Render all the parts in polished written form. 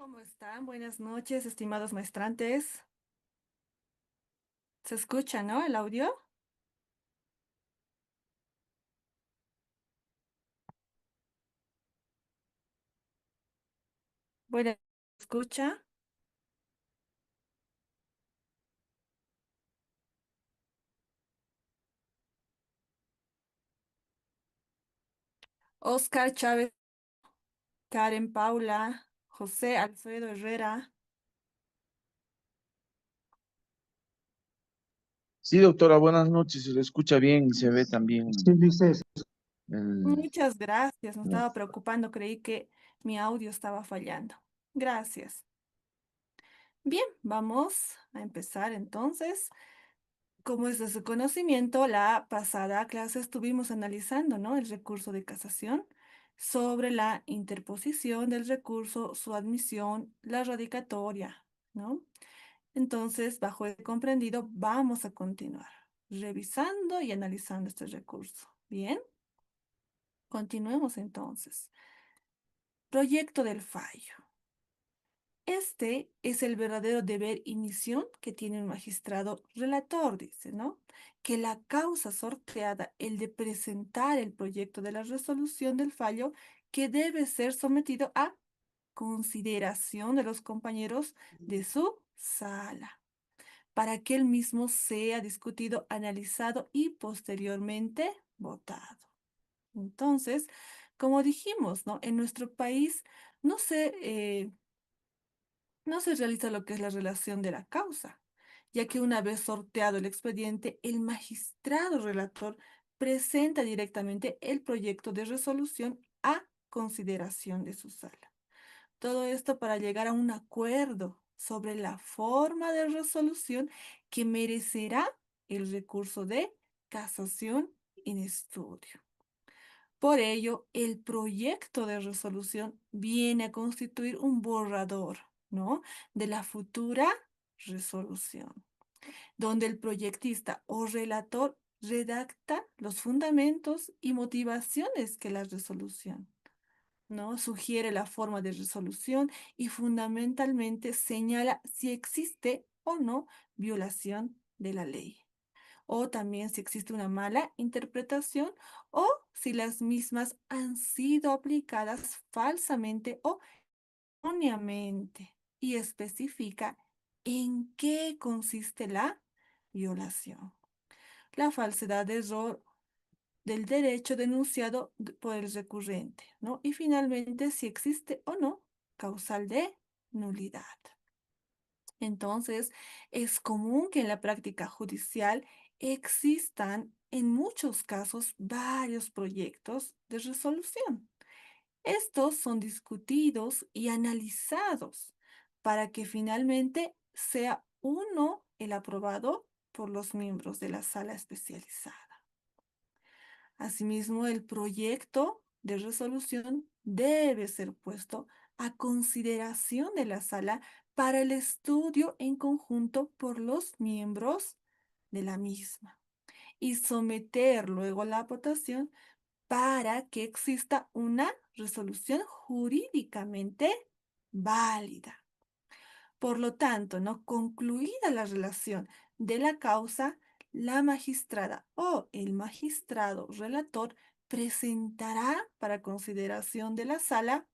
¿Cómo están? Buenas noches, estimados maestrantes. ¿Se escucha, no? El audio. Buenas, ¿se escucha? Oscar Chávez, Karen Paula, José Alfredo Herrera. Sí, doctora, buenas noches. Se le escucha bien y se ve también Sí, dices, el... Muchas gracias. Me estaba preocupando, creí que mi audio estaba fallando. Gracias. Bien, vamos a empezar entonces. Como es de su conocimiento, la pasada clase estuvimos analizando, ¿no?, el recurso de casación sobre la interposición del recurso, su admisión, la radicatoria, ¿no? Entonces, bajo el comprendido, vamos a continuar revisando y analizando este recurso. Bien, continuemos entonces. Proyecto del fallo. Este es el verdadero deber y misión que tiene un magistrado relator, dice, ¿no? Que la causa sorteada, el de presentar el proyecto de la resolución del fallo, que debe ser sometido a consideración de los compañeros de su sala, para que el mismo sea discutido, analizado y posteriormente votado. Entonces, como dijimos, ¿no? En nuestro país no se no se realiza lo que es la relación de la causa, ya que una vez sorteado el expediente, el magistrado relator presenta directamente el proyecto de resolución a consideración de su sala. Todo esto para llegar a un acuerdo sobre la forma de resolución que merecerá el recurso de casación en estudio. Por ello, el proyecto de resolución viene a constituir un borrador, ¿no?, de la futura resolución, donde el proyectista o relator redacta los fundamentos y motivaciones que la resolución, ¿no?, sugiere la forma de resolución y fundamentalmente señala si existe o no violación de la ley, o también si existe una mala interpretación o si las mismas han sido aplicadas falsamente o erróneamente, y especifica en qué consiste la violación, la falsedad de error del derecho denunciado por el recurrente, ¿no? Y finalmente si existe o no causal de nulidad. Entonces, es común que en la práctica judicial existan en muchos casos varios proyectos de resolución. Estos son discutidos y analizados para que finalmente sea uno el aprobado por los miembros de la sala especializada. Asimismo, el proyecto de resolución debe ser puesto a consideración de la sala para el estudio en conjunto por los miembros de la misma y someter luego la votación para que exista una resolución jurídicamente válida. Por lo tanto, no concluida la relación de la causa, la magistrada o el magistrado relator presentará para consideración de la sala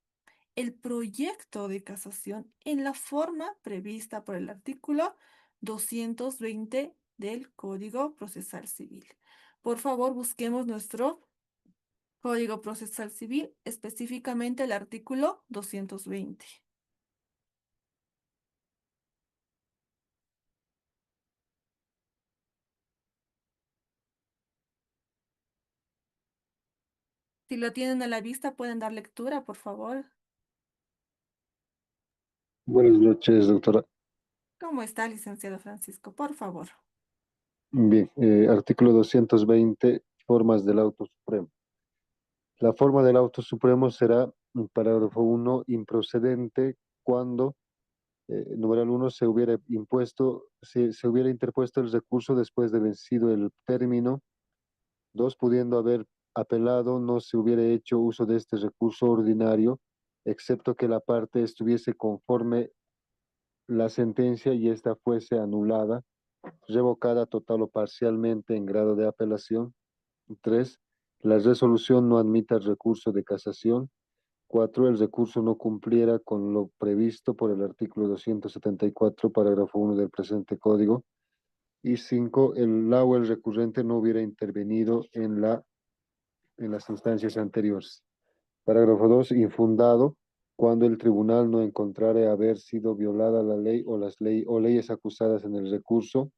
el proyecto de casación en la forma prevista por el artículo 220 del Código Procesal Civil. Por favor, busquemos nuestro Código Procesal Civil, específicamente el artículo 220. Si lo tienen a la vista, pueden dar lectura, por favor. buenas noches, doctora. ¿Cómo está, licenciado Francisco? Por favor. Bien, artículo 220, formas del auto supremo. La forma del auto supremo será, en parágrafo uno, improcedente cuando, numeral uno, se hubiera interpuesto el recurso después de vencido el término. Dos, pudiendo haber apelado, no se hubiera hecho uso de este recurso ordinario excepto que la parte estuviese conforme la sentencia y ésta fuese anulada, revocada total o parcialmente en grado de apelación. 3. La resolución no admita el recurso de casación. 4. El recurso no cumpliera con lo previsto por el artículo 274, parágrafo 1 del presente código. Y 5. La o el recurrente no hubiera intervenido en las instancias anteriores. Parágrafo 2. Infundado cuando el tribunal no encontrare haber sido violada la ley o o leyes acusadas en el recurso.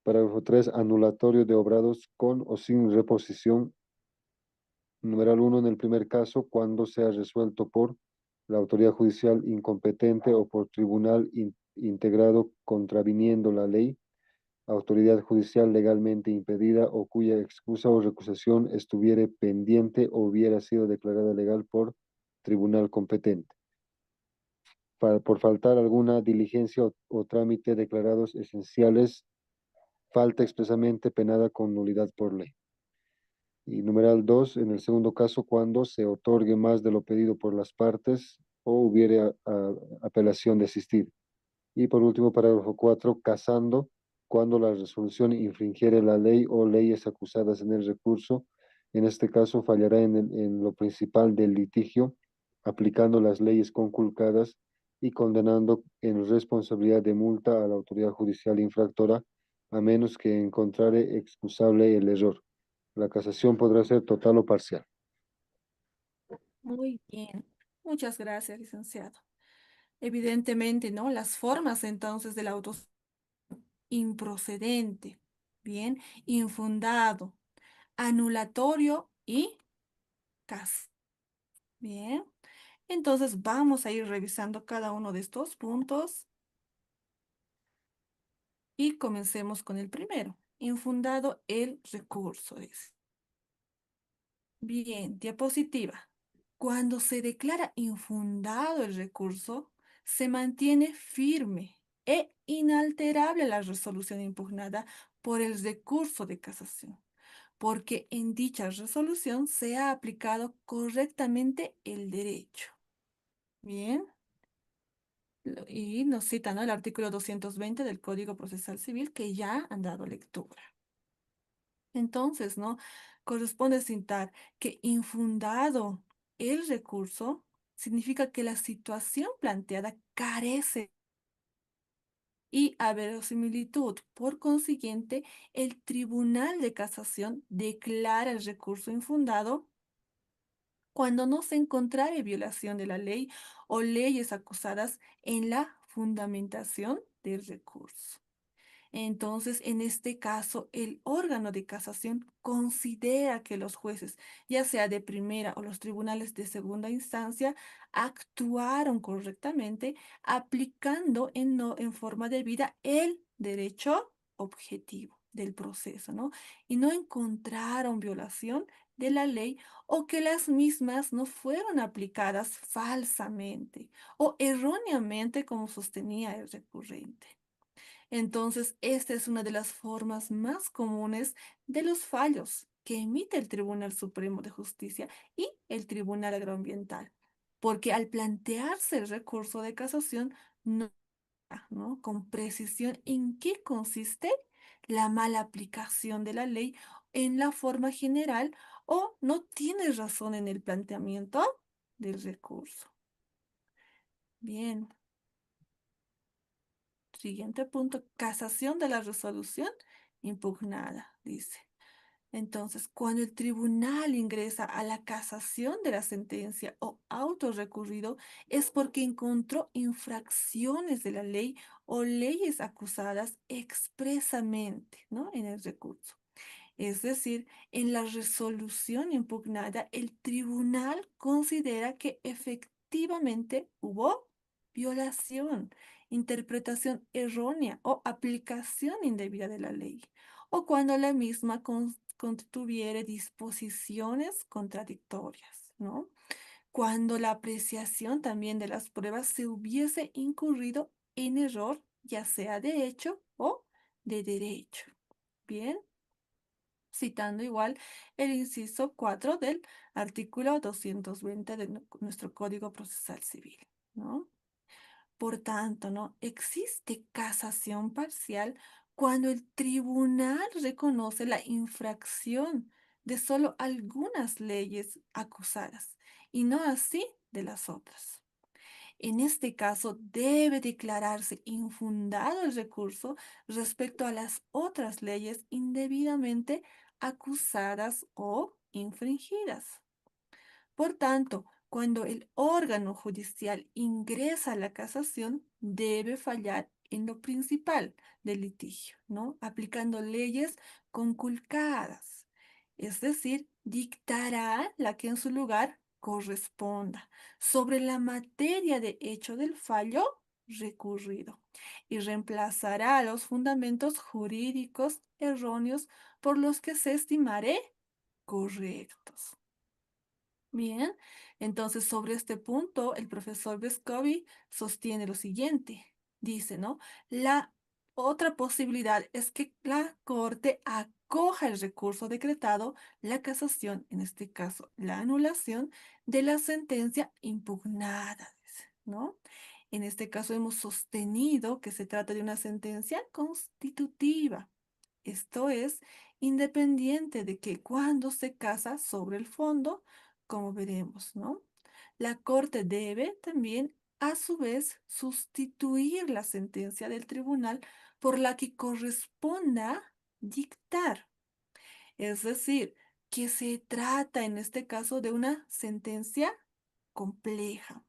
Parágrafo 3. Anulatorio de obrados con o sin reposición. Numeral 1. En el primer caso, cuando sea resuelto por la autoridad judicial incompetente o por tribunal integrado contraviniendo la ley, autoridad judicial legalmente impedida o cuya excusa o recusación estuviere pendiente o hubiera sido declarada legal por tribunal competente. Por faltar alguna diligencia o trámite declarados esenciales, falta expresamente penada con nulidad por ley. Y numeral 2, en el segundo caso, cuando se otorgue más de lo pedido por las partes o hubiere apelación desistida. Y por último, parágrafo 4, casando cuando la resolución infringiere la ley o leyes acusadas en el recurso. En este caso, fallará en lo principal del litigio, aplicando las leyes conculcadas y condenando en responsabilidad de multa a la autoridad judicial infractora, a menos que encontrare excusable el error. La casación podrá ser total o parcial. Muy bien. Muchas gracias, licenciado. Evidentemente, ¿no? Las formas entonces del auto improcedente, bien, infundado, anulatorio y cas. Bien. Entonces vamos a ir revisando cada uno de estos puntos y comencemos con el primero. Infundado el recurso, dice. Bien, diapositiva. Cuando se declara infundado el recurso, se mantiene firme e inalterable la resolución impugnada por el recurso de casación, porque en dicha resolución se ha aplicado correctamente el derecho. Bien, y nos cita, ¿no?, el artículo 220 del Código Procesal Civil que ya han dado lectura. Entonces, ¿no? Corresponde citar que infundado el recurso significa que la situación planteada carece y a verosimilitud. Por consiguiente, el Tribunal de Casación declara el recurso infundado cuando no se encontrare violación de la ley o leyes acusadas en la fundamentación del recurso. Entonces, en este caso, el órgano de casación considera que los jueces, ya sea de primera o los tribunales de segunda instancia, actuaron correctamente aplicando en forma debida el derecho objetivo del proceso, ¿no? Y no encontraron violación de la ley o que las mismas no fueron aplicadas falsamente o erróneamente como sostenía el recurrente. Entonces, esta es una de las formas más comunes de los fallos que emite el Tribunal Supremo de Justicia y el Tribunal Agroambiental, porque al plantearse el recurso de casación, no, ¿no?, con precisión en qué consiste la mala aplicación de la ley en la forma general o no tiene razón en el planteamiento del recurso. Bien. Siguiente punto, casación de la resolución impugnada, dice. Entonces, cuando el tribunal ingresa a la casación de la sentencia o auto recurrido, es porque encontró infracciones de la ley o leyes acusadas expresamente, ¿no?, en el recurso. Es decir, en la resolución impugnada, el tribunal considera que efectivamente hubo violación, interpretación errónea o aplicación indebida de la ley, o cuando la misma contuviere disposiciones contradictorias, ¿no? Cuando la apreciación también de las pruebas se hubiese incurrido en error, ya sea de hecho o de derecho. Bien. citando igual el inciso 4 del artículo 220 de nuestro Código Procesal Civil, ¿no? Por tanto, ¿no? Existe casación parcial cuando el tribunal reconoce la infracción de solo algunas leyes acusadas y no así de las otras. En este caso, debe declararse infundado el recurso respecto a las otras leyes indebidamente acusadas o infringidas. Por tanto, cuando el órgano judicial ingresa a la casación, debe fallar en lo principal del litigio, ¿no? Aplicando leyes conculcadas, es decir, dictará la que en su lugar corresponda sobre la materia de hecho del fallo recurrido y reemplazará los fundamentos jurídicos erróneos por los que se estimaré correctos. Bien, entonces sobre este punto el profesor Vescovi sostiene lo siguiente. Dice, ¿no? La otra posibilidad es que la Corte acoja el recurso decretado, la casación, en este caso la anulación de la sentencia impugnada, dice, ¿no? En este caso hemos sostenido que se trata de una sentencia constitutiva. Esto es independiente de que cuando se casa sobre el fondo, como veremos, ¿no? La Corte debe también, a su vez, sustituir la sentencia del tribunal por la que corresponda dictar. Es decir, que se trata en este caso de una sentencia compleja.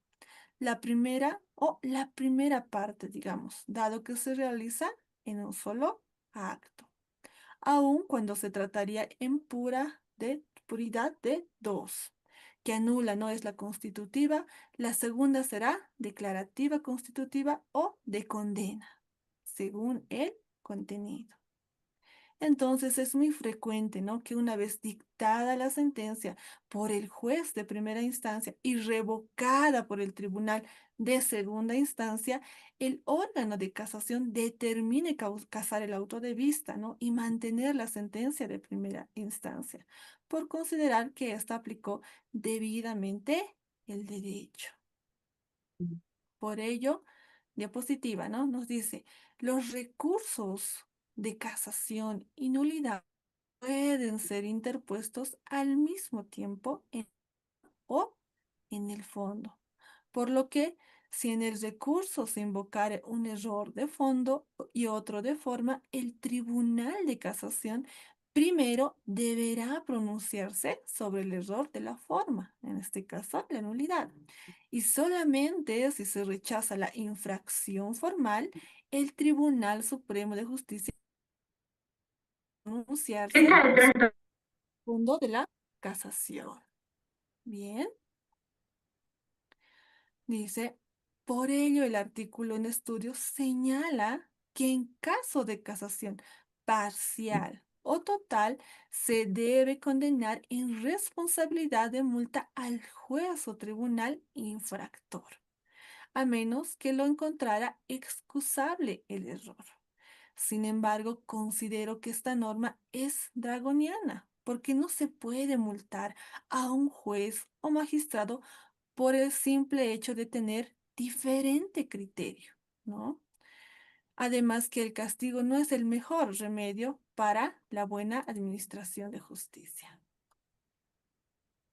La primera o la primera parte, digamos, dado que se realiza en un solo acto aun cuando se trataría en puridad de dos, que anula no es la constitutiva, la segunda será declarativa constitutiva o de condena, según el contenido. Entonces es muy frecuente, ¿no? Que una vez dictada la sentencia por el juez de primera instancia y revocada por el tribunal de segunda instancia, el órgano de casación determine casar el auto de vista, ¿no? Y mantener la sentencia de primera instancia, por considerar que ésta aplicó debidamente el derecho. Por ello, diapositiva, ¿no? Nos dice, los recursos de casación y nulidad pueden ser interpuestos al mismo tiempo o en el fondo. Por lo que, si en el recurso se invocare un error de fondo y otro de forma, el Tribunal de Casación primero deberá pronunciarse sobre el error de la forma, en este caso la nulidad. Y solamente si se rechaza la infracción formal, el Tribunal Supremo de Justicia pronunciarse sobre el fondo de la casación. Bien. Dice, por ello el artículo en estudio señala que en caso de casación parcial o total, se debe condenar en responsabilidad de multa al juez o tribunal infractor, a menos que lo encontrara excusable el error. Sin embargo, considero que esta norma es dragoniana, porque no se puede multar a un juez o magistrado por el simple hecho de tener diferente criterio, ¿no? Además que el castigo no es el mejor remedio para la buena administración de justicia.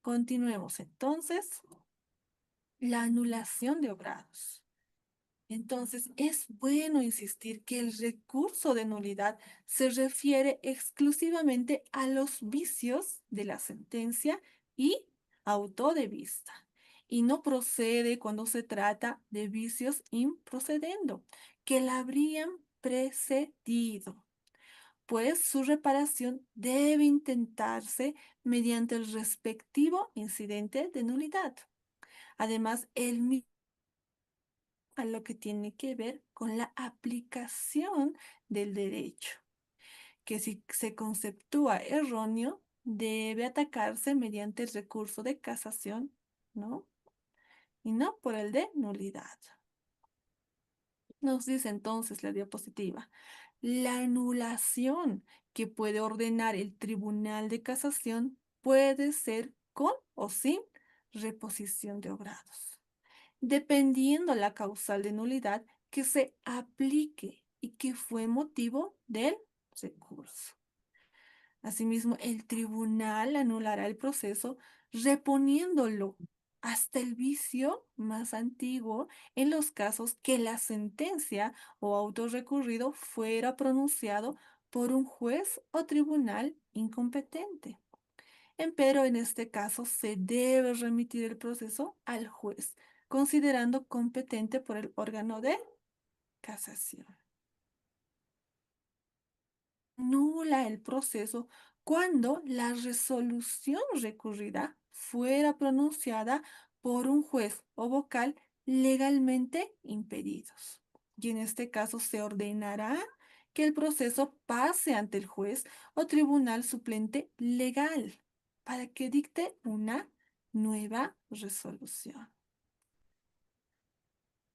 Continuemos entonces. La anulación de obrados. Entonces, es bueno insistir que el recurso de nulidad se refiere exclusivamente a los vicios de la sentencia y auto de vista, y no procede cuando se trata de vicios improcedendo, que la habrían precedido, pues su reparación debe intentarse mediante el respectivo incidente de nulidad. Además, el a lo que tiene que ver con la aplicación del derecho, que si se conceptúa erróneo, debe atacarse mediante el recurso de casación, ¿no? Y no por el de nulidad. Nos dice entonces la diapositiva, La anulación que puede ordenar el Tribunal de Casación puede ser con o sin reposición de obrados, dependiendo la causal de nulidad que se aplique y que fue motivo del recurso. Asimismo, el tribunal anulará el proceso reponiéndolo hasta el vicio más antiguo en los casos que la sentencia o auto recurrido fuera pronunciado por un juez o tribunal incompetente. Empero en este caso se debe remitir el proceso al juez, considerando competente por el órgano de casación. Nula el proceso cuando la resolución recurrida fuera pronunciada por un juez o vocal legalmente impedidos. Y en este caso se ordenará que el proceso pase ante el juez o tribunal suplente legal para que dicte una nueva resolución.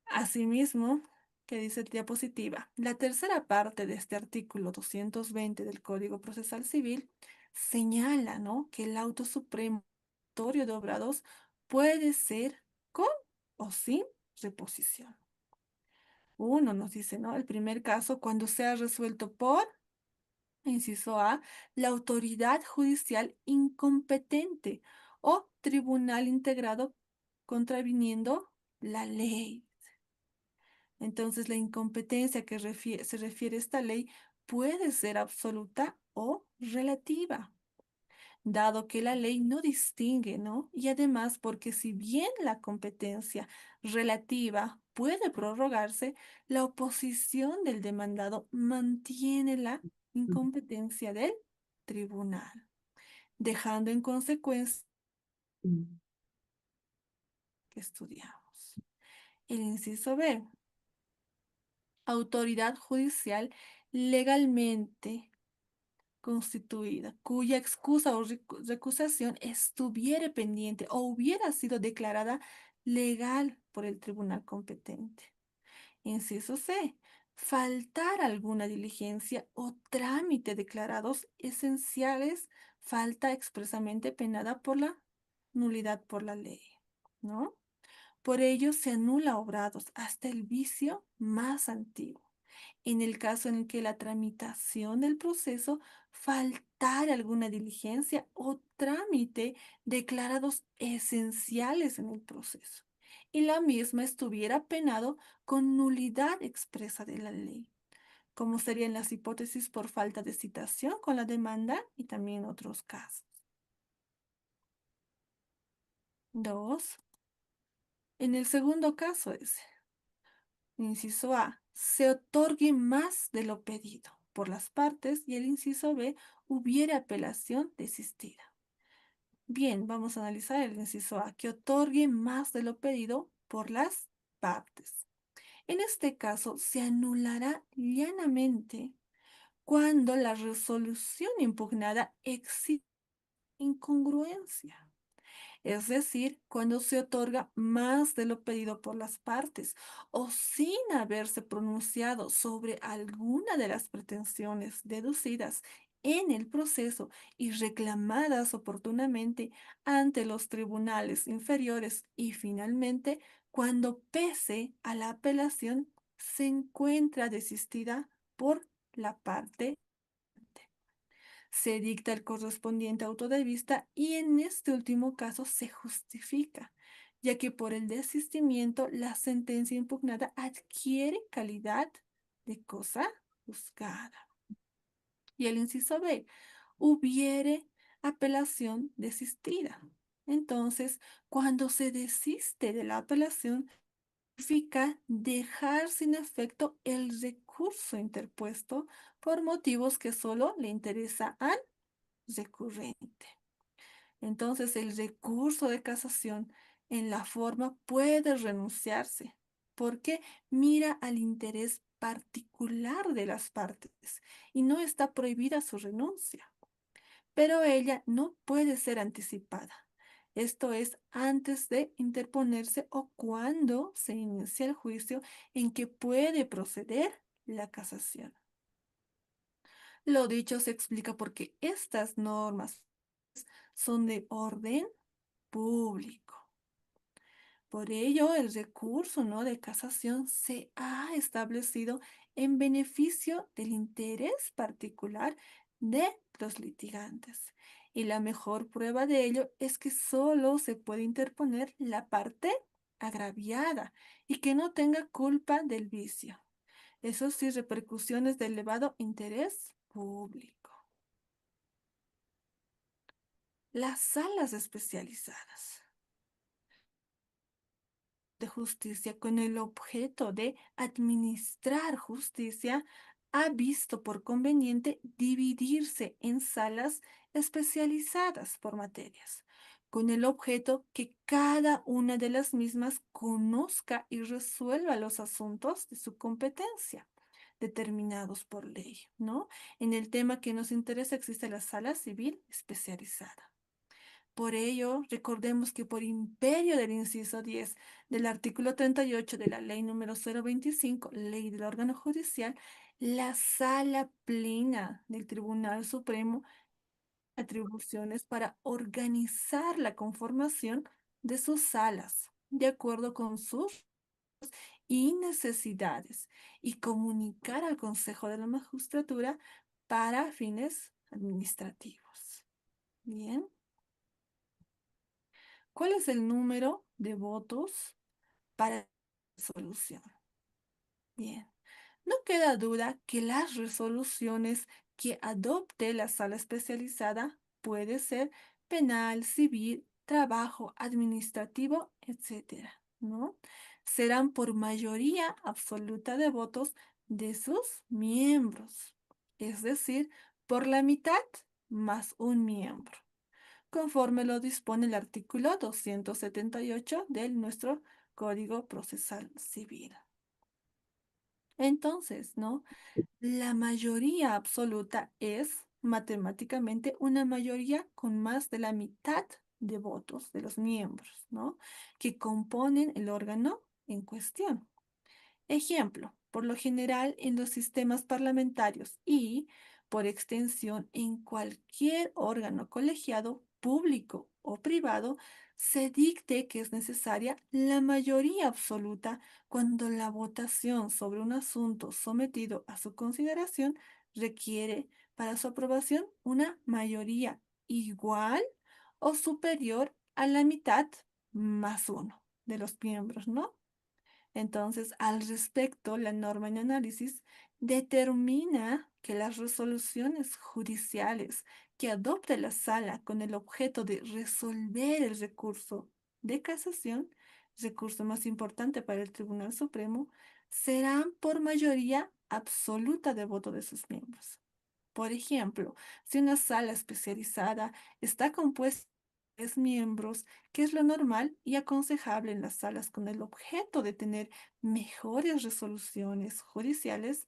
Asimismo, que dice diapositiva, la tercera parte de este artículo 220 del Código Procesal Civil señala, ¿no?, que el auto supremo de obrados puede ser con o sin reposición. Uno nos dice, ¿no? El primer caso, cuando sea resuelto por, inciso A, la autoridad judicial incompetente o tribunal integrado contraviniendo la ley. Entonces, la incompetencia que se refiere a esta ley puede ser absoluta o relativa, dado que la ley no distingue, ¿no? Y además, porque si bien la competencia relativa puede prorrogarse, la oposición del demandado mantiene la incompetencia del tribunal, dejando en consecuencia que estudiamos. El inciso B, autoridad judicial legalmente constituida, cuya excusa o recusación estuviere pendiente o hubiera sido declarada legal por el tribunal competente. Inciso C. Faltar alguna diligencia o trámite declarados esenciales, falta expresamente penada por la nulidad por la ley, ¿no? Por ello se anula obrados hasta el vicio más antiguo. En el caso en el que la tramitación del proceso faltara alguna diligencia o trámite declarados esenciales en el proceso y la misma estuviera penado con nulidad expresa de la ley, como serían las hipótesis por falta de citación con la demanda y también otros casos. 2. En el segundo caso es, inciso A, se otorgue más de lo pedido por las partes y el inciso B, hubiera apelación desistida. Bien, vamos a analizar el inciso A, que otorgue más de lo pedido por las partes. En este caso, se anulará llanamente cuando la resolución impugnada existe incongruencia. Es decir, cuando se otorga más de lo pedido por las partes o sin haberse pronunciado sobre alguna de las pretensiones deducidas en el proceso y reclamadas oportunamente ante los tribunales inferiores y finalmente cuando pese a la apelación se encuentra desistida por la parte, se dicta el correspondiente auto de vista y en este último caso se justifica, ya que por el desistimiento la sentencia impugnada adquiere calidad de cosa juzgada. Y el inciso B, hubiere apelación desistida. Entonces, cuando se desiste de la apelación, significa dejar sin efecto el recurso interpuesto por motivos que solo le interesa al recurrente. Entonces, el recurso de casación en la forma puede renunciarse porque mira al interés particular de las partes y no está prohibida su renuncia, pero ella no puede ser anticipada. Esto es antes de interponerse o cuando se inicia el juicio en que puede proceder la casación. Lo dicho se explica porque estas normas son de orden público. Por ello, el recurso, ¿no?, de casación se ha establecido en beneficio del interés particular de los litigantes. Y la mejor prueba de ello es que solo se puede interponer la parte agraviada y que no tenga culpa del vicio. Eso sí, repercusiones de elevado interés público. Las salas especializadas de justicia con el objeto de administrar justicia ha visto por conveniente dividirse en salas especializadas por materias, con el objeto que cada una de las mismas conozca y resuelva los asuntos de su competencia determinados por ley, ¿no? En el tema que nos interesa existe la sala civil especializada. Por ello, recordemos que por imperio del inciso 10 del artículo 38 de la ley número 025, ley del órgano judicial, la sala plena del Tribunal Supremo atribuciones para organizar la conformación de sus salas de acuerdo con sus y necesidades y comunicar al Consejo de la Magistratura para fines administrativos. Bien. ¿Cuál es el número de votos para resolución? Bien. No queda duda que las resoluciones que adopte la sala especializada puede ser penal, civil, trabajo administrativo, etcétera, ¿no? Serán por mayoría absoluta de votos de sus miembros, es decir, por la mitad más un miembro, conforme lo dispone el artículo 278 de nuestro Código Procesal Civil. Entonces, ¿no? La mayoría absoluta es matemáticamente una mayoría con más de la mitad de votos de los miembros, ¿no?, que componen el órgano en cuestión. Ejemplo, por lo general en los sistemas parlamentarios y, por extensión, en cualquier órgano colegiado, público o privado, se dicte que es necesaria la mayoría absoluta cuando la votación sobre un asunto sometido a su consideración requiere para su aprobación una mayoría igual o superior a la mitad más uno de los miembros, ¿no? Entonces, al respecto, la norma en análisis determina que las resoluciones judiciales que adopte la sala con el objeto de resolver el recurso de casación, recurso más importante para el Tribunal Supremo, serán por mayoría absoluta de voto de sus miembros. Por ejemplo, si una sala especializada está compuesta de 10 miembros, que es lo normal y aconsejable en las salas con el objeto de tener mejores resoluciones judiciales,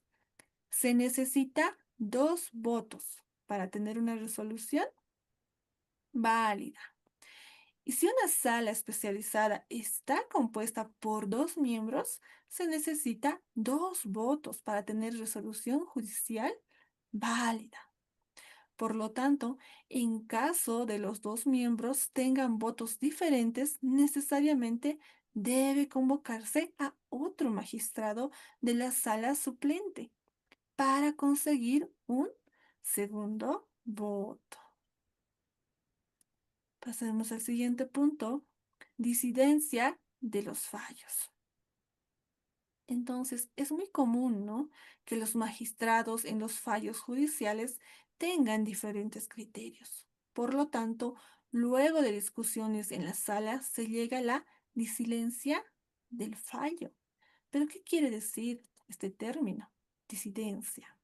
se necesita 2 votos para tener una resolución válida. Y si una sala especializada está compuesta por 2 miembros, se necesita 2 votos para tener resolución judicial válida. Por lo tanto, en caso de los 2 miembros tengan votos diferentes, necesariamente debe convocarse a otro magistrado de la sala suplente para conseguir un segundo voto. Pasemos al siguiente punto: disidencia de los fallos. Entonces, es muy común, ¿no?, que los magistrados en los fallos judiciales tengan diferentes criterios. Por lo tanto, luego de discusiones en la sala se llega a la disidencia del fallo. ¿Pero qué quiere decir este término? Disidencia.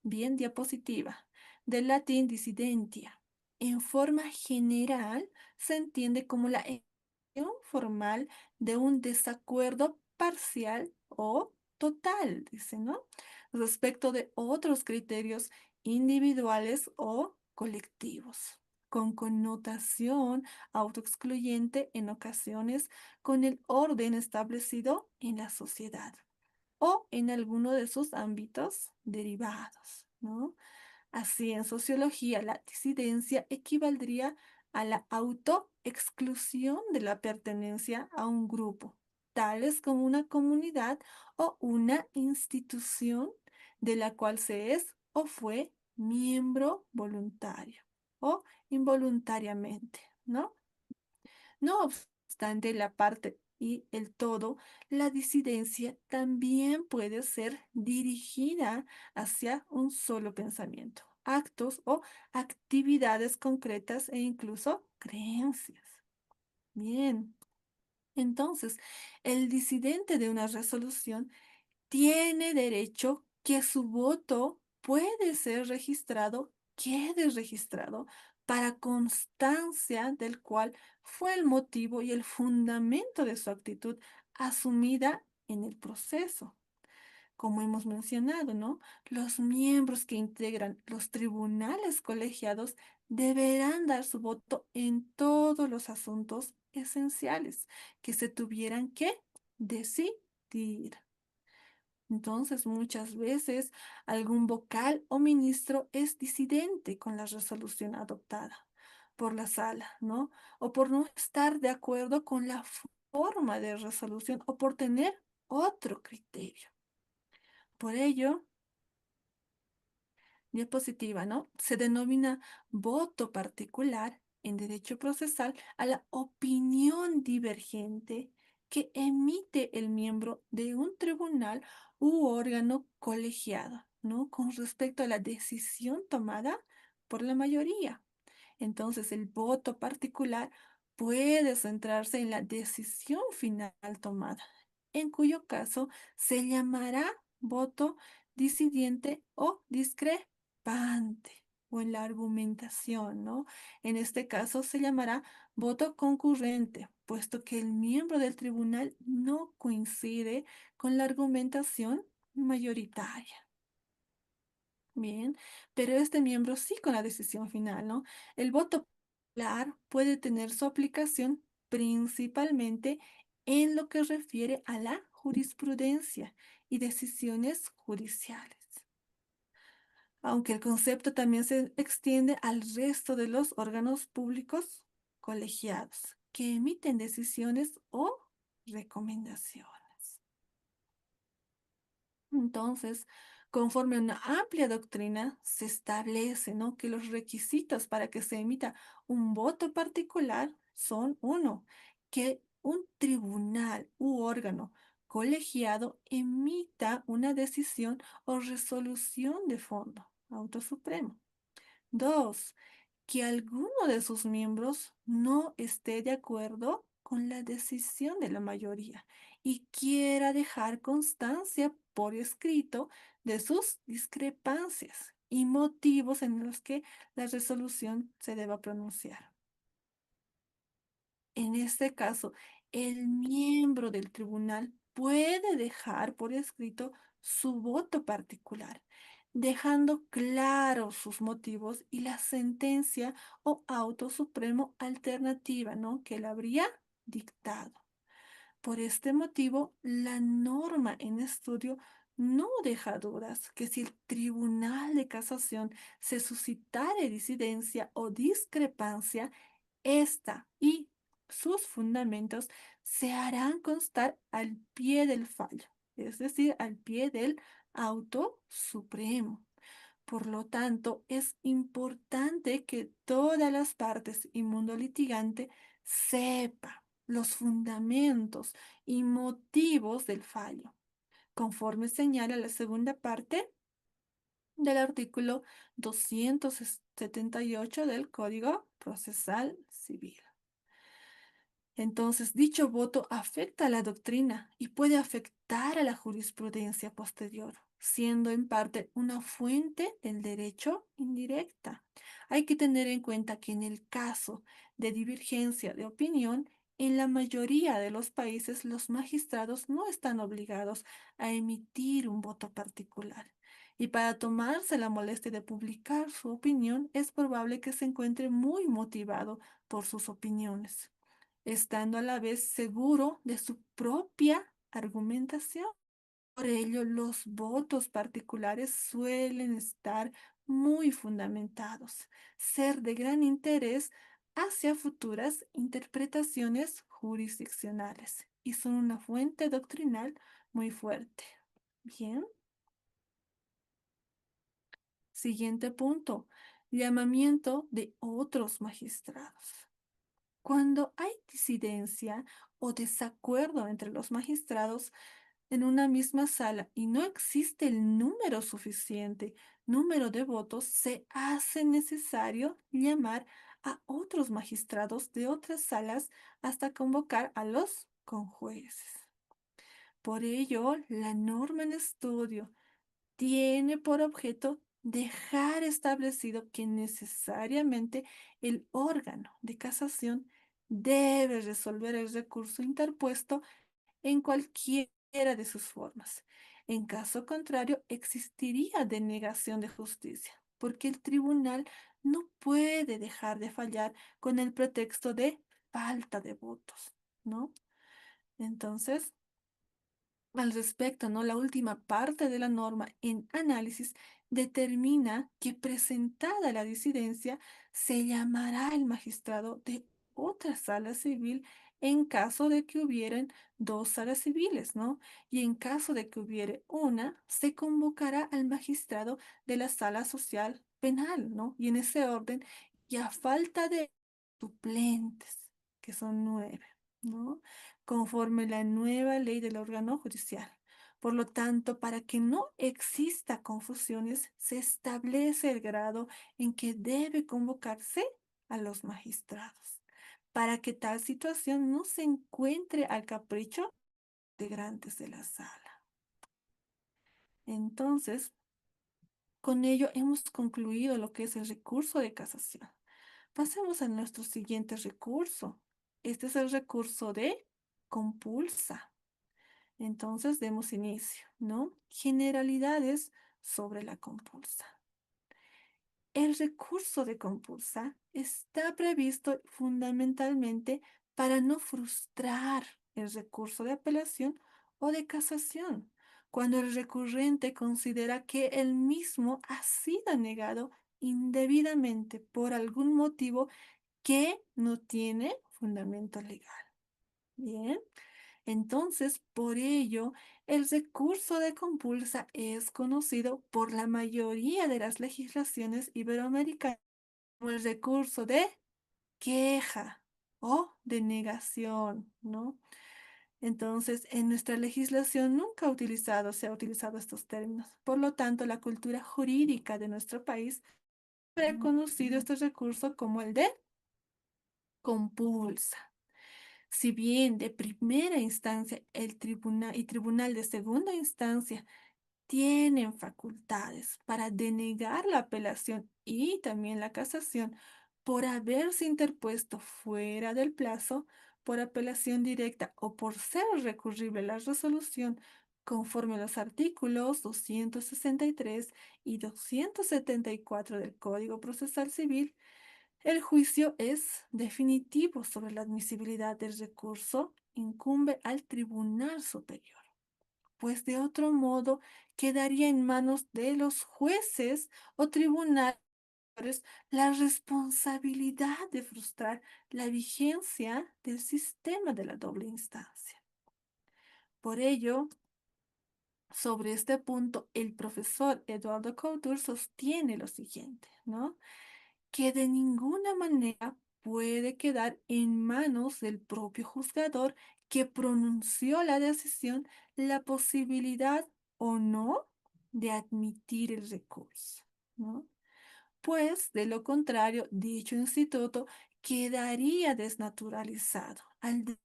Bien, diapositiva. Del latín disidentia. En forma general, se entiende como la expresión formal de un desacuerdo parcial o total, dice, ¿no?, respecto de otros criterios individuales o colectivos, con connotación autoexcluyente en ocasiones con el orden establecido en la sociedad o en alguno de sus ámbitos derivados, ¿no? Así, en sociología, la disidencia equivaldría a la autoexclusión de la pertenencia a un grupo, tales como una comunidad o una institución de la cual se es o fue miembro voluntario o involuntariamente, ¿no? No obstante, la parte y el todo, la disidencia también puede ser dirigida hacia un solo pensamiento, actos o actividades concretas e incluso creencias. Bien, entonces, el disidente de una resolución tiene derecho que su voto puede ser registrado, quede registrado para constancia del cual fue el motivo y el fundamento de su actitud asumida en el proceso. Como hemos mencionado, ¿no? Los miembros que integran los tribunales colegiados deberán dar su voto en todos los asuntos esenciales que se tuvieran que decidir. Entonces, muchas veces algún vocal o ministro es disidente con la resolución adoptada por la sala, ¿no? O por no estar de acuerdo con la forma de resolución o por tener otro criterio. Por ello, diapositiva, ¿no? Se denomina voto particular en derecho procesal a la opinión divergente que emite el miembro de un tribunal u órgano colegiado, ¿no? Con respecto a la decisión tomada por la mayoría. Entonces, el voto particular puede centrarse en la decisión final tomada, en cuyo caso se llamará voto disidente o discrepante, o en la argumentación, ¿no? En este caso se llamará voto concurrente, puesto que el miembro del tribunal no coincide con la argumentación mayoritaria. Bien, pero este miembro sí con la decisión final, ¿no? El voto popular puede tener su aplicación principalmente en lo que refiere a la jurisprudencia y decisiones judiciales, aunque el concepto también se extiende al resto de los órganos públicos colegiados que emiten decisiones o recomendaciones. Entonces, conforme a una amplia doctrina, se establece, ¿no?, que los requisitos para que se emita un voto particular son, uno, que un tribunal u órgano colegiado emita una decisión o resolución de fondo, auto supremo. Dos, que alguno de sus miembros no esté de acuerdo con la decisión de la mayoría y quiera dejar constancia por escrito de sus discrepancias y motivos en los que la resolución se deba pronunciar. En este caso, el miembro del tribunal puede dejar por escrito su voto particular, dejando claros sus motivos y la sentencia o auto supremo alternativa, ¿no?, que él habría dictado. Por este motivo, la norma en estudio no deja dudas que si el Tribunal de Casación se suscitare disidencia o discrepancia, esta y sus fundamentos se harán constar al pie del fallo, es decir, al pie del auto supremo. Por lo tanto, es importante que todas las partes y mundo litigante sepa los fundamentos y motivos del fallo, conforme señala la segunda parte del artículo 278 del Código Procesal Civil. Entonces, dicho voto afecta a la doctrina y puede afectar a la jurisprudencia posterior, siendo en parte una fuente del derecho indirecta. Hay que tener en cuenta que en el caso de divergencia de opinión, en la mayoría de los países los magistrados no están obligados a emitir un voto particular. Y para tomarse la molestia de publicar su opinión, es probable que se encuentre muy motivado por sus opiniones, estando a la vez seguro de su propia argumentación. Por ello, los votos particulares suelen estar muy fundamentados, ser de gran interés hacia futuras interpretaciones jurisdiccionales y son una fuente doctrinal muy fuerte. Bien, siguiente punto, llamamiento de otros magistrados. Cuando hay disidencia o desacuerdo entre los magistrados, en una misma sala y no existe el número suficiente, número de votos, se hace necesario llamar a otros magistrados de otras salas hasta convocar a los conjueces. Por ello, la norma en estudio tiene por objeto dejar establecido que necesariamente el órgano de casación debe resolver el recurso interpuesto en cualquiera de sus formas. En caso contrario, existiría denegación de justicia, porque el tribunal no puede dejar de fallar con el pretexto de falta de votos, ¿no? Entonces, al respecto, ¿no? La última parte de la norma en análisis determina que presentada la disidencia, se llamará el magistrado de otra sala civil en caso de que hubieran dos salas civiles, ¿no? Y en caso de que hubiere una, se convocará al magistrado de la sala social penal, ¿no? Y en ese orden, y a falta de suplentes, que son 9, ¿no? Conforme la nueva ley del órgano judicial. Por lo tanto, para que no exista confusiones, se establece el grado en que debe convocarse a los magistrados, para que tal situación no se encuentre al capricho de integrantes de la sala. Entonces, con ello hemos concluido lo que es el recurso de casación. Pasemos a nuestro siguiente recurso. Este es el recurso de compulsa. Entonces, demos inicio, ¿no? Generalidades sobre la compulsa. El recurso de compulsa está previsto fundamentalmente para no frustrar el recurso de apelación o de casación, cuando el recurrente considera que el mismo ha sido negado indebidamente por algún motivo que no tiene fundamento legal. Bien. Entonces, por ello, el recurso de compulsa es conocido por la mayoría de las legislaciones iberoamericanas como el recurso de queja o denegación, ¿no? Entonces, en nuestra legislación nunca se ha utilizado estos términos. Por lo tanto, la cultura jurídica de nuestro país ha reconocido este recurso como el de compulsa. Si bien de primera instancia el tribunal y tribunal de segunda instancia tienen facultades para denegar la apelación y también la casación por haberse interpuesto fuera del plazo, por apelación directa o por ser recurrible la resolución conforme a los artículos 263 y 274 del Código Procesal Civil, el juicio es definitivo sobre la admisibilidad del recurso, incumbe al Tribunal Superior, pues de otro modo quedaría en manos de los jueces o tribunales la responsabilidad de frustrar la vigencia del sistema de la doble instancia. Por ello, sobre este punto, el profesor Eduardo Couture sostiene lo siguiente, ¿no? Que de ninguna manera puede quedar en manos del propio juzgador que pronunció la decisión la posibilidad o no de admitir el recurso, ¿no? Pues de lo contrario, dicho instituto quedaría desnaturalizado al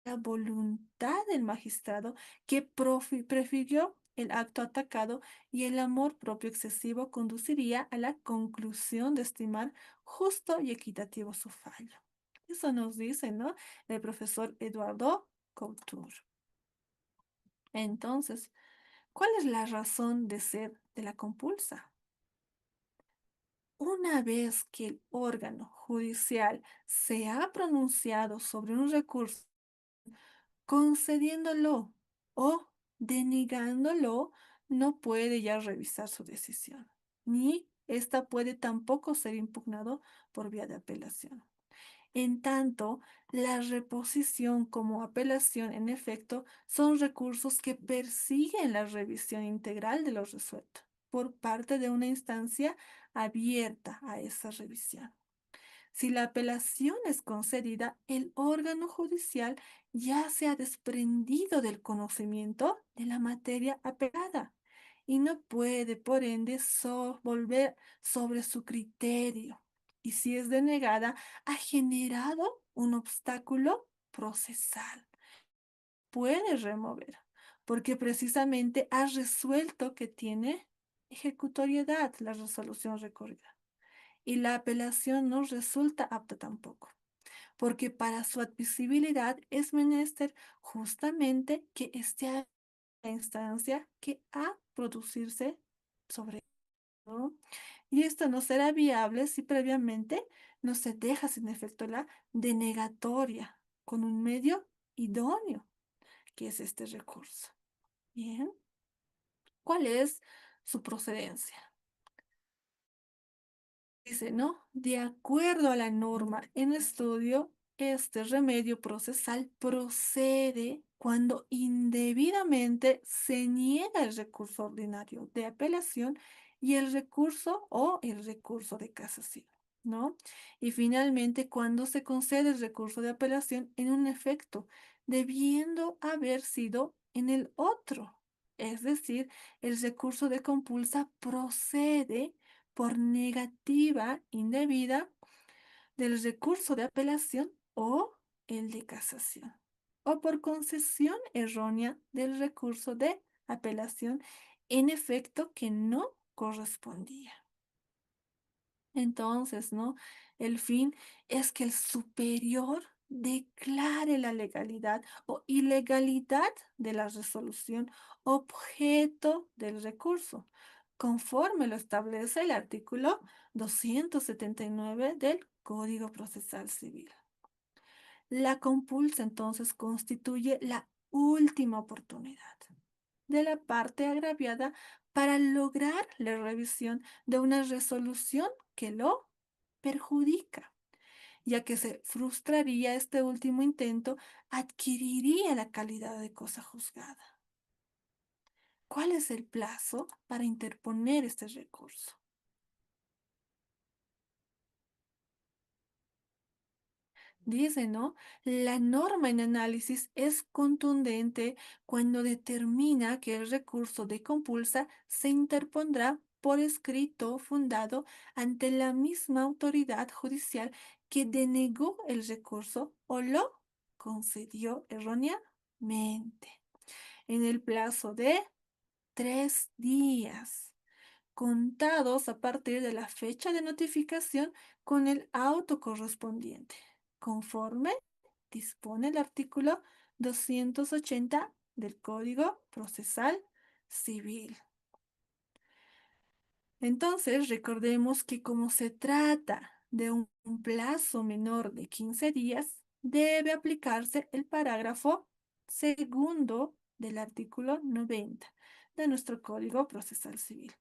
la voluntad del magistrado que prefirió el acto atacado y el amor propio excesivo conduciría a la conclusión de estimar justo y equitativo su fallo. Eso nos dice, ¿no? El profesor Eduardo Couture. Entonces, ¿cuál es la razón de ser de la compulsa? Una vez que el órgano judicial se ha pronunciado sobre un recurso concediéndolo o Denegándolo, no puede ya revisar su decisión, ni esta puede tampoco ser impugnado por vía de apelación. En tanto, la reposición como apelación, en efecto, son recursos que persiguen la revisión integral de lo resuelto por parte de una instancia abierta a esa revisión. Si la apelación es concedida, el órgano judicial ya se ha desprendido del conocimiento de la materia apelada y no puede, por ende, volver sobre su criterio. Y si es denegada, ha generado un obstáculo procesal. Puede remover, porque precisamente ha resuelto que tiene ejecutoriedad la resolución recurrida y la apelación no resulta apta tampoco, porque para su admisibilidad es menester justamente que esté a la instancia que ha producirse sobre ¿no? Y esto no será viable si previamente no se deja sin efecto la denegatoria con un medio idóneo, que es este recurso. Bien, ¿cuál es su procedencia? Dice, ¿no? De acuerdo a la norma en estudio, este remedio procesal procede cuando indebidamente se niega el recurso ordinario de apelación y el recurso o el recurso de casación, ¿no? Y finalmente, cuando se concede el recurso de apelación en un efecto, debiendo haber sido en el otro. Es decir, el recurso de compulsa procede por negativa indebida del recurso de apelación o el de casación, o por concesión errónea del recurso de apelación en efecto que no correspondía. Entonces, ¿no? El fin es que el superior declare la legalidad o ilegalidad de la resolución objeto del recurso, conforme lo establece el artículo 279 del Código Procesal Civil. La compulsa entonces constituye la última oportunidad de la parte agraviada para lograr la revisión de una resolución que lo perjudica, ya que se frustraría este último intento, adquiriría la calidad de cosa juzgada. ¿Cuál es el plazo para interponer este recurso? Dice, ¿no? La norma en análisis es contundente cuando determina que el recurso de compulsa se interpondrá por escrito fundado ante la misma autoridad judicial que denegó el recurso o lo concedió erróneamente en el plazo de 3 días contados a partir de la fecha de notificación con el auto correspondiente, conforme dispone el artículo 280 del Código Procesal Civil. Entonces, recordemos que como se trata de un plazo menor de 15 días, debe aplicarse el parágrafo segundo del artículo 90 de nuestro Código Procesal Civil.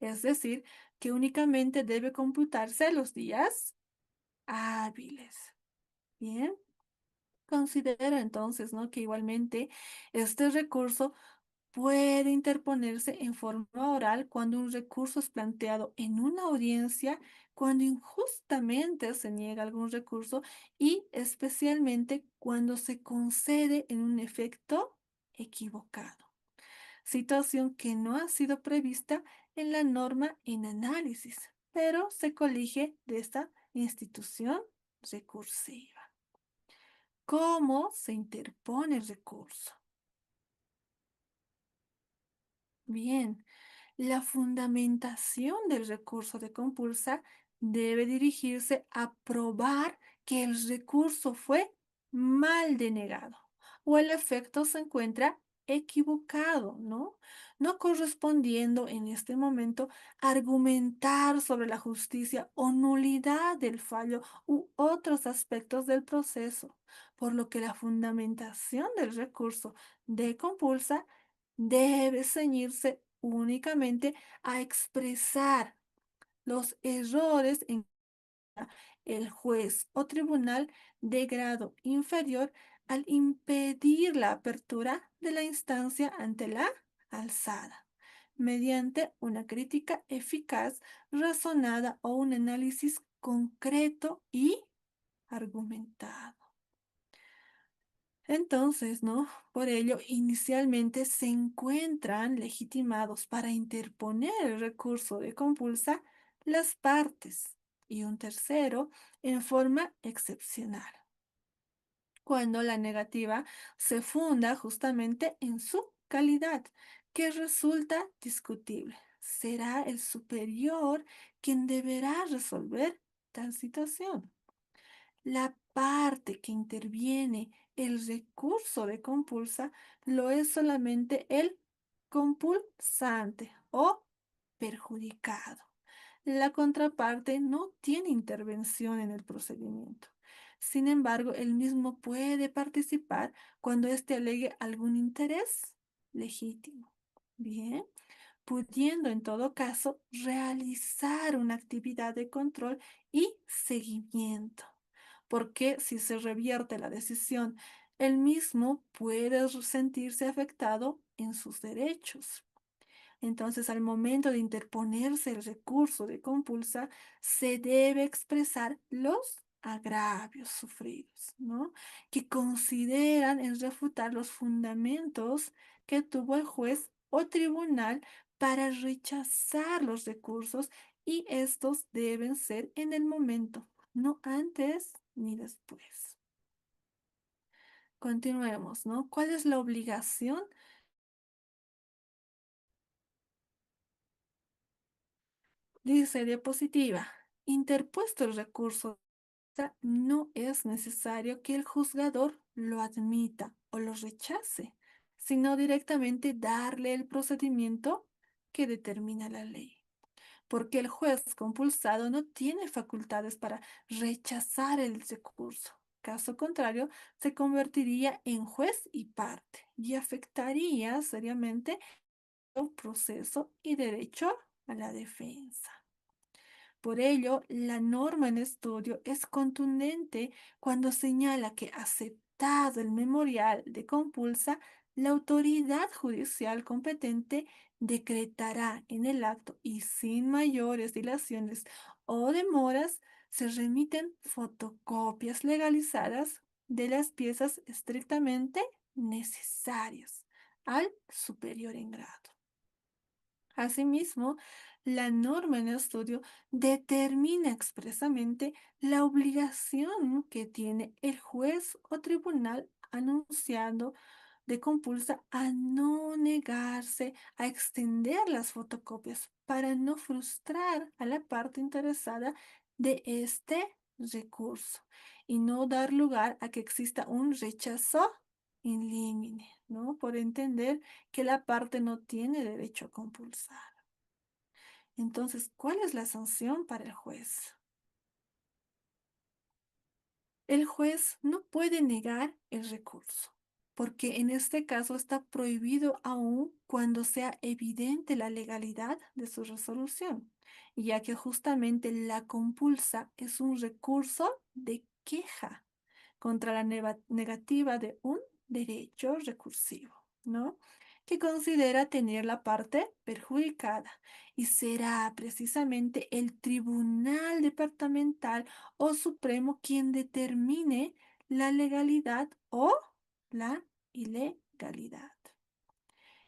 Es decir, que únicamente debe computarse los días hábiles. Bien, considera entonces, ¿no? Que igualmente este recurso puede interponerse en forma oral cuando un recurso es planteado en una audiencia, cuando injustamente se niega algún recurso y especialmente cuando se concede en un efecto equivocado, situación que no ha sido prevista en la norma en análisis, pero se colige de esta institución recursiva. ¿Cómo se interpone el recurso? Bien, la fundamentación del recurso de compulsa debe dirigirse a probar que el recurso fue mal denegado o el efecto se encuentra equivocado, ¿no? No correspondiendo en este momento argumentar sobre la justicia o nulidad del fallo u otros aspectos del proceso, por lo que la fundamentación del recurso de compulsa debe ceñirse únicamente a expresar los errores en el juez o tribunal de grado inferior al impedir la apertura de la instancia ante la alzada, mediante una crítica eficaz, razonada o un análisis concreto y argumentado. Entonces, ¿no? Por ello, inicialmente se encuentran legitimados para interponer el recurso de compulsa las partes y un tercero en forma excepcional, cuando la negativa se funda justamente en su calidad, que resulta discutible. Será el superior quien deberá resolver tal situación. La parte que interviene el recurso de compulsa lo es solamente el compulsante o perjudicado. La contraparte no tiene intervención en el procedimiento. Sin embargo, el mismo puede participar cuando éste alegue algún interés legítimo. Bien, pudiendo en todo caso realizar una actividad de control y seguimiento, porque si se revierte la decisión, el mismo puede sentirse afectado en sus derechos. Entonces, al momento de interponerse el recurso de compulsa, se debe expresar los agravios sufridos, ¿no? Que consideran en refutar los fundamentos que tuvo el juez o tribunal para rechazar los recursos, y estos deben ser en el momento, no antes ni después. Continuemos, ¿no? ¿Cuál es la obligación? Dice diapositiva, interpuesto el recurso, no es necesario que el juzgador lo admita o lo rechace, sino directamente darle el procedimiento que determina la ley, porque el juez compulsado no tiene facultades para rechazar el recurso. Caso contrario, se convertiría en juez y parte y afectaría seriamente el proceso y derecho a la defensa. Por ello, la norma en estudio es contundente cuando señala que, aceptado el memorial de compulsa, la autoridad judicial competente decretará en el acto y sin mayores dilaciones o demoras, se remiten fotocopias legalizadas de las piezas estrictamente necesarias al superior en grado. Asimismo, la norma en estudio determina expresamente la obligación que tiene el juez o tribunal anunciando de compulsa a no negarse a extender las fotocopias para no frustrar a la parte interesada de este recurso y no dar lugar a que exista un rechazo in limine, ¿no? Por entender que la parte no tiene derecho a compulsar. Entonces, ¿cuál es la sanción para el juez? El juez no puede negar el recurso, porque en este caso está prohibido aún cuando sea evidente la legalidad de su resolución, ya que justamente la compulsa es un recurso de queja contra la negativa de un derecho recursivo, ¿no? Que considera tener la parte perjudicada, y será precisamente el tribunal departamental o supremo quien determine la legalidad o la ilegalidad.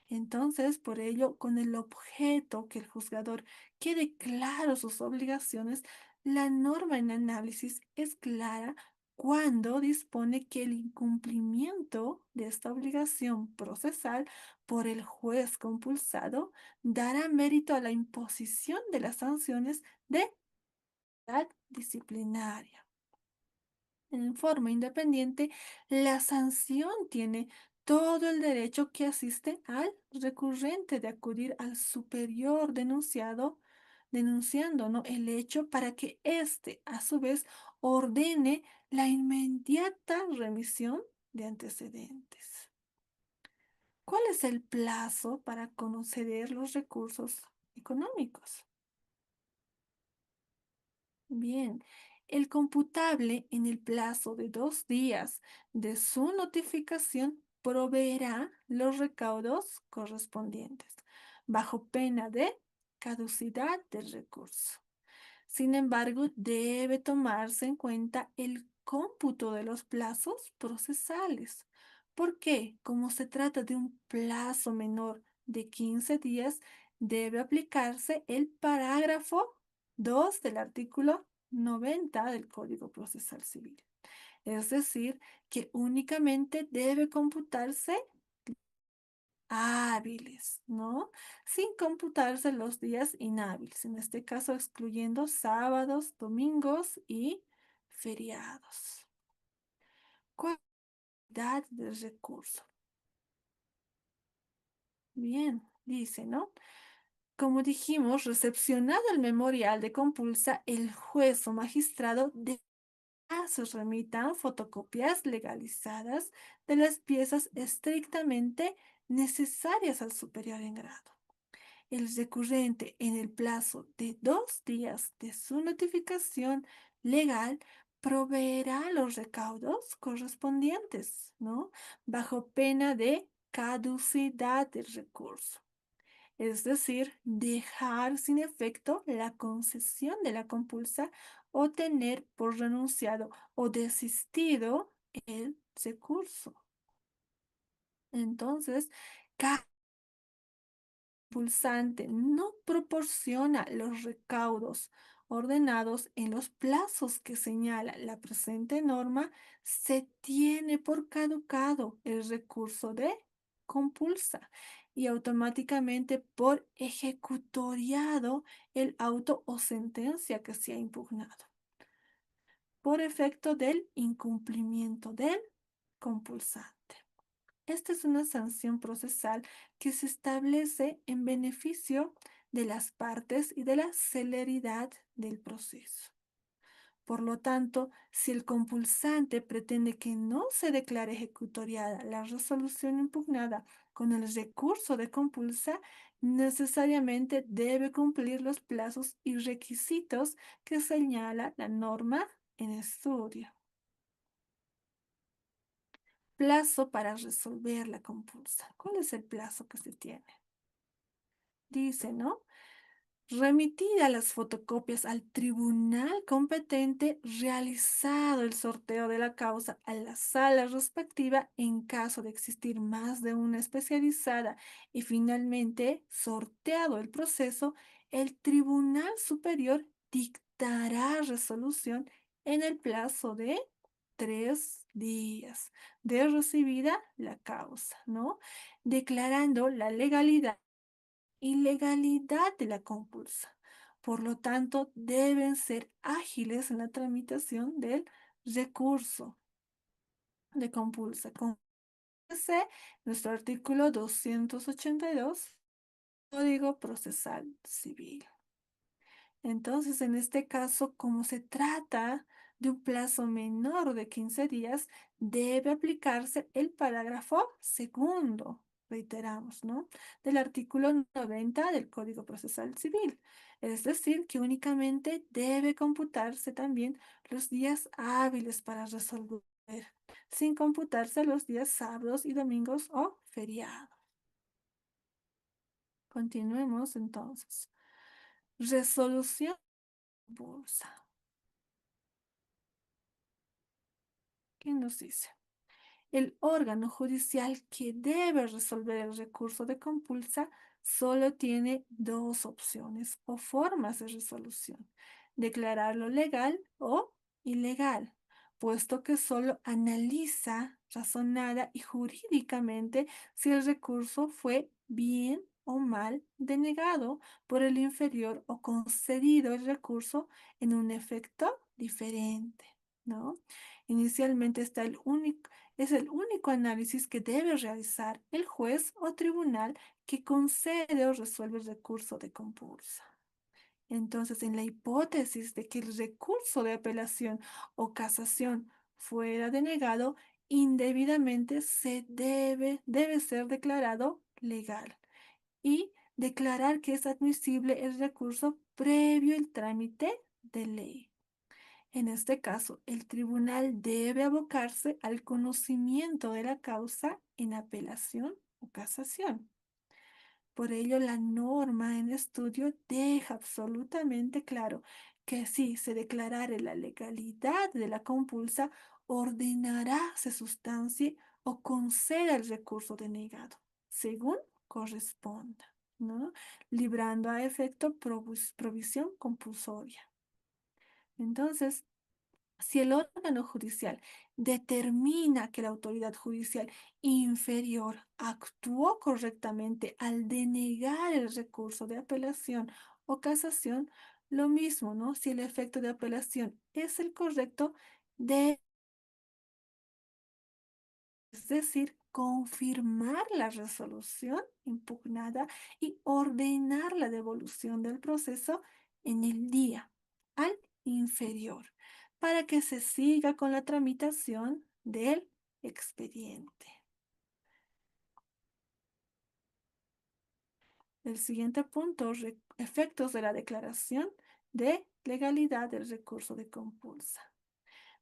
Entonces, por ello, con el objeto que el juzgador quede claro sus obligaciones, la norma en análisis es clara cuando dispone que el incumplimiento de esta obligación procesal por el juez compulsado dará mérito a la imposición de las sanciones de edad disciplinaria. En forma independiente, la sanción tiene todo el derecho que asiste al recurrente de acudir al superior denunciando, ¿no?, el hecho, para que éste, a su vez, ordene la inmediata remisión de antecedentes. ¿Cuál es el plazo para conceder los recursos económicos? Bien, el computable en el plazo de 2 días de su notificación proveerá los recaudos correspondientes, bajo pena de caducidad del recurso. Sin embargo, debe tomarse en cuenta el cómputo de los plazos procesales. ¿Por qué? Como se trata de un plazo menor de 15 días, debe aplicarse el parágrafo 2 del artículo 90 del Código Procesal Civil. Es decir, que únicamente debe computarse hábiles, ¿no? Sin computarse los días inhábiles, en este caso excluyendo sábados, domingos y feriados. Cualidad del recurso. Bien, dice, ¿no? Como dijimos, recepcionado el memorial de compulsa, el juez o magistrado de se remitan fotocopias legalizadas de las piezas estrictamente necesarias al superior en grado. El recurrente, en el plazo de 2 días de su notificación legal, proveerá los recaudos correspondientes, ¿no? Bajo pena de caducidad del recurso. Es decir, dejar sin efecto la concesión de la compulsa o tener por renunciado o desistido el recurso. Entonces, cada pulsante no proporciona los recaudos ordenados en los plazos que señala la presente norma, se tiene por caducado el recurso de compulsa y automáticamente por ejecutoriado el auto o sentencia que se ha impugnado por efecto del incumplimiento del compulsante. Esta es una sanción procesal que se establece en beneficio de las partes y de la celeridad del proceso. Por lo tanto, si el compulsante pretende que no se declare ejecutoriada la resolución impugnada con el recurso de compulsa, necesariamente debe cumplir los plazos y requisitos que señala la norma en estudio. Plazo para resolver la compulsa. ¿Cuál es el plazo que se tiene? Dice, ¿no? Remitida las fotocopias al tribunal competente, realizado el sorteo de la causa a la sala respectiva en caso de existir más de una especializada y finalmente sorteado el proceso, el Tribunal Superior dictará resolución en el plazo de 3 días de recibida la causa, ¿no? Declarando la legalidad ilegalidad de la compulsa. Por lo tanto, deben ser ágiles en la tramitación del recurso de compulsa. Como dice nuestro artículo 282, Código Procesal Civil. Entonces, en este caso, como se trata de un plazo menor de 15 días, debe aplicarse el parágrafo segundo, reiteramos, ¿no? Del artículo 90 del Código Procesal Civil. Es decir, que únicamente debe computarse también los días hábiles para resolver, sin computarse los días sábados y domingos o feriados. Continuemos entonces. Resolución de compulsa. ¿Qué nos dice? El órgano judicial que debe resolver el recurso de compulsa solo tiene dos opciones o formas de resolución: declararlo legal o ilegal, puesto que solo analiza razonada y jurídicamente si el recurso fue bien o mal denegado por el inferior o concedido el recurso en un efecto diferente, ¿no? Inicialmente es el único análisis que debe realizar el juez o tribunal que concede o resuelve el recurso de compulsa. Entonces, en la hipótesis de que el recurso de apelación o casación fuera denegado, indebidamente debe ser declarado legal y declarar que es admisible el recurso previo el trámite de ley. En este caso, el tribunal debe abocarse al conocimiento de la causa en apelación o casación. Por ello, la norma en estudio deja absolutamente claro que si se declarare la legalidad de la compulsa, ordenará se sustancie o conceda el recurso denegado, según corresponda, ¿no? Librando a efecto provisión compulsoria. Entonces, si el órgano judicial determina que la autoridad judicial inferior actuó correctamente al denegar el recurso de apelación o casación, lo mismo, ¿no? Si el efecto de apelación es el correcto, de, es decir, confirmar la resolución impugnada y ordenar la devolución del proceso en el día al inferior para que se siga con la tramitación del expediente. El siguiente punto, efectos de la declaración de legalidad del recurso de compulsa.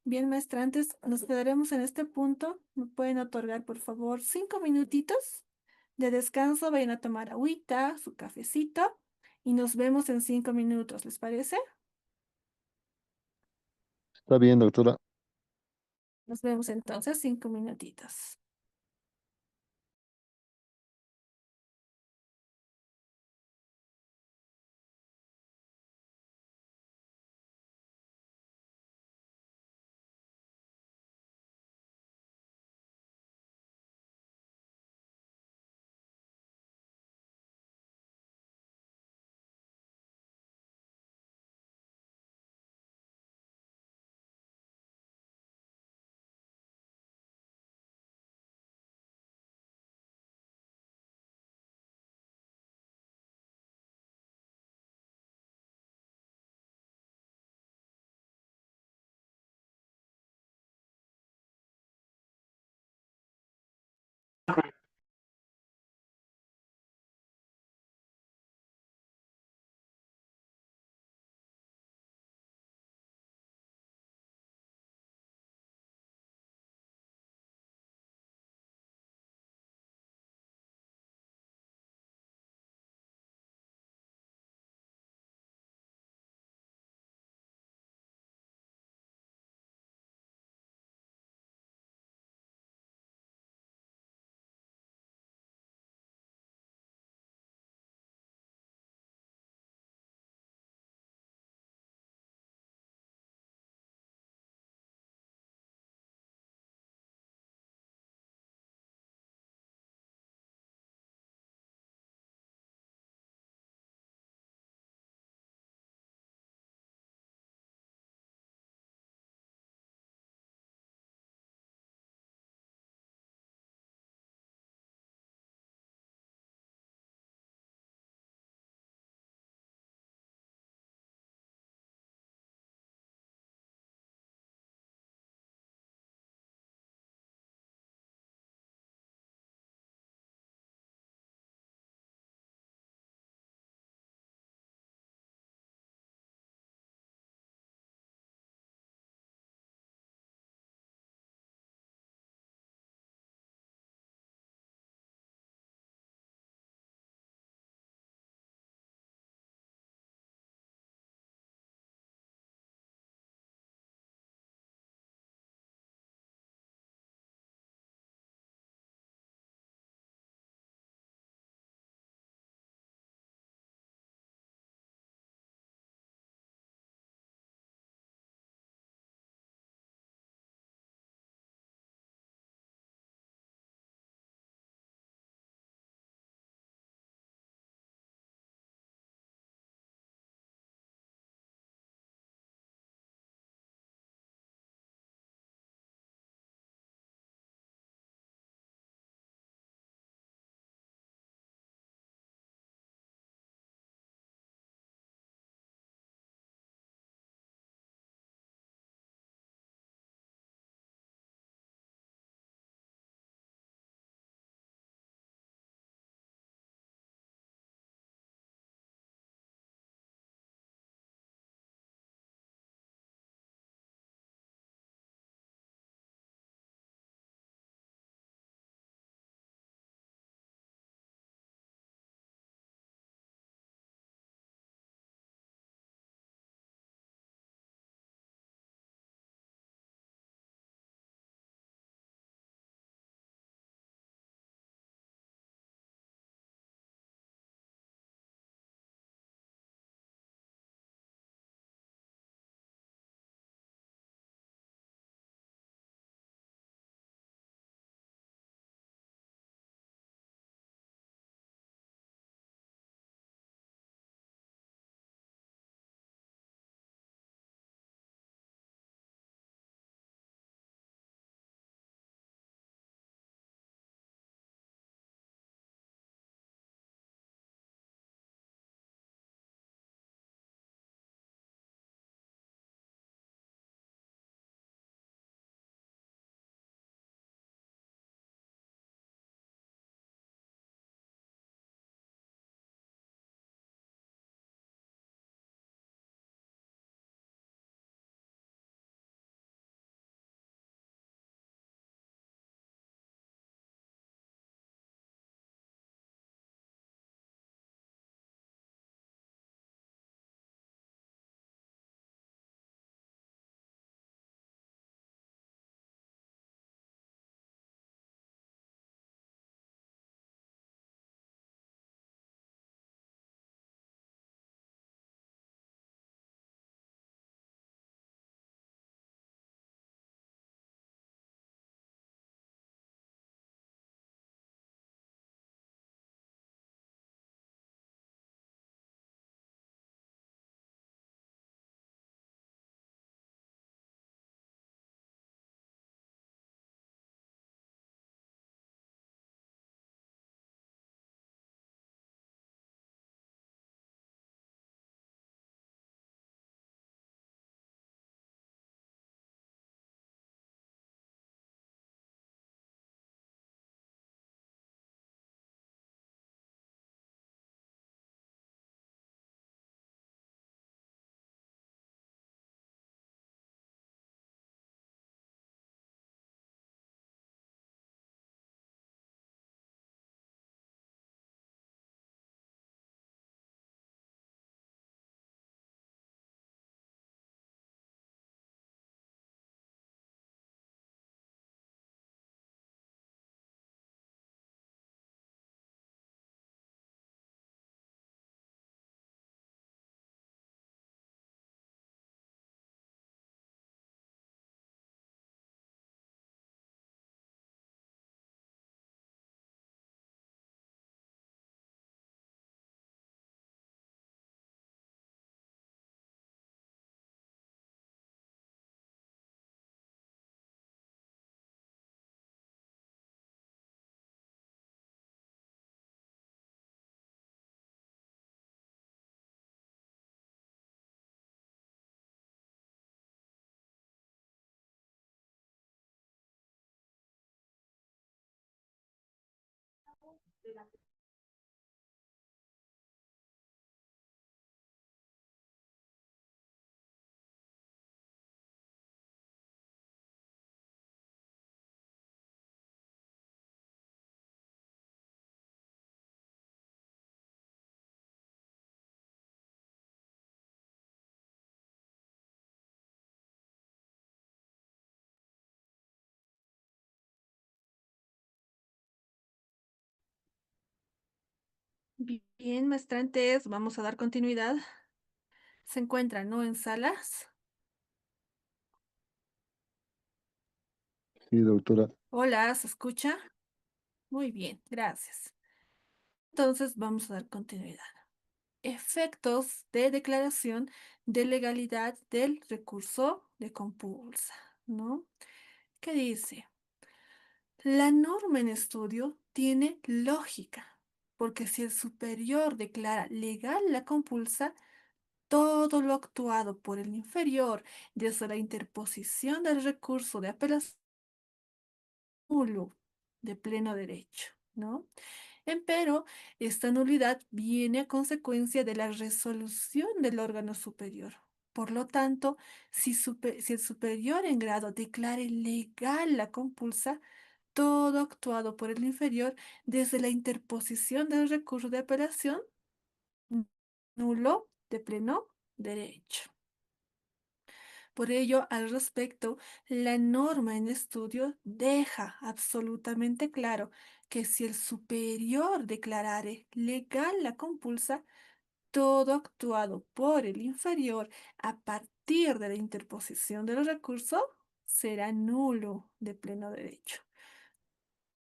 Bien, maestrantes, nos quedaremos en este punto. ¿Me pueden otorgar, por favor, 5 minutitos de descanso? Vayan a tomar agüita, su cafecito y nos vemos en 5 minutos, ¿les parece? Está bien, doctora. Nos vemos entonces 5 minutitos. Bien, maestrantes, vamos a dar continuidad. Se encuentran, ¿no? En salas. Sí, doctora. Hola, ¿se escucha? Muy bien, gracias. Entonces vamos a dar continuidad. Efectos de declaración de legalidad del recurso de compulsa, ¿no? ¿Qué dice? La norma en estudio tiene lógica, porque si el superior declara legal la compulsa, todo lo actuado por el inferior desde la interposición del recurso de apelación nulo de pleno derecho, ¿no? Empero, esta nulidad viene a consecuencia de la resolución del órgano superior. Por lo tanto, si el superior en grado declare legal la compulsa, todo actuado por el inferior desde la interposición del recurso de apelación nulo de pleno derecho. Por ello, al respecto, la norma en estudio deja absolutamente claro que si el superior declarare legal la compulsa, todo actuado por el inferior a partir de la interposición del recurso será nulo de pleno derecho.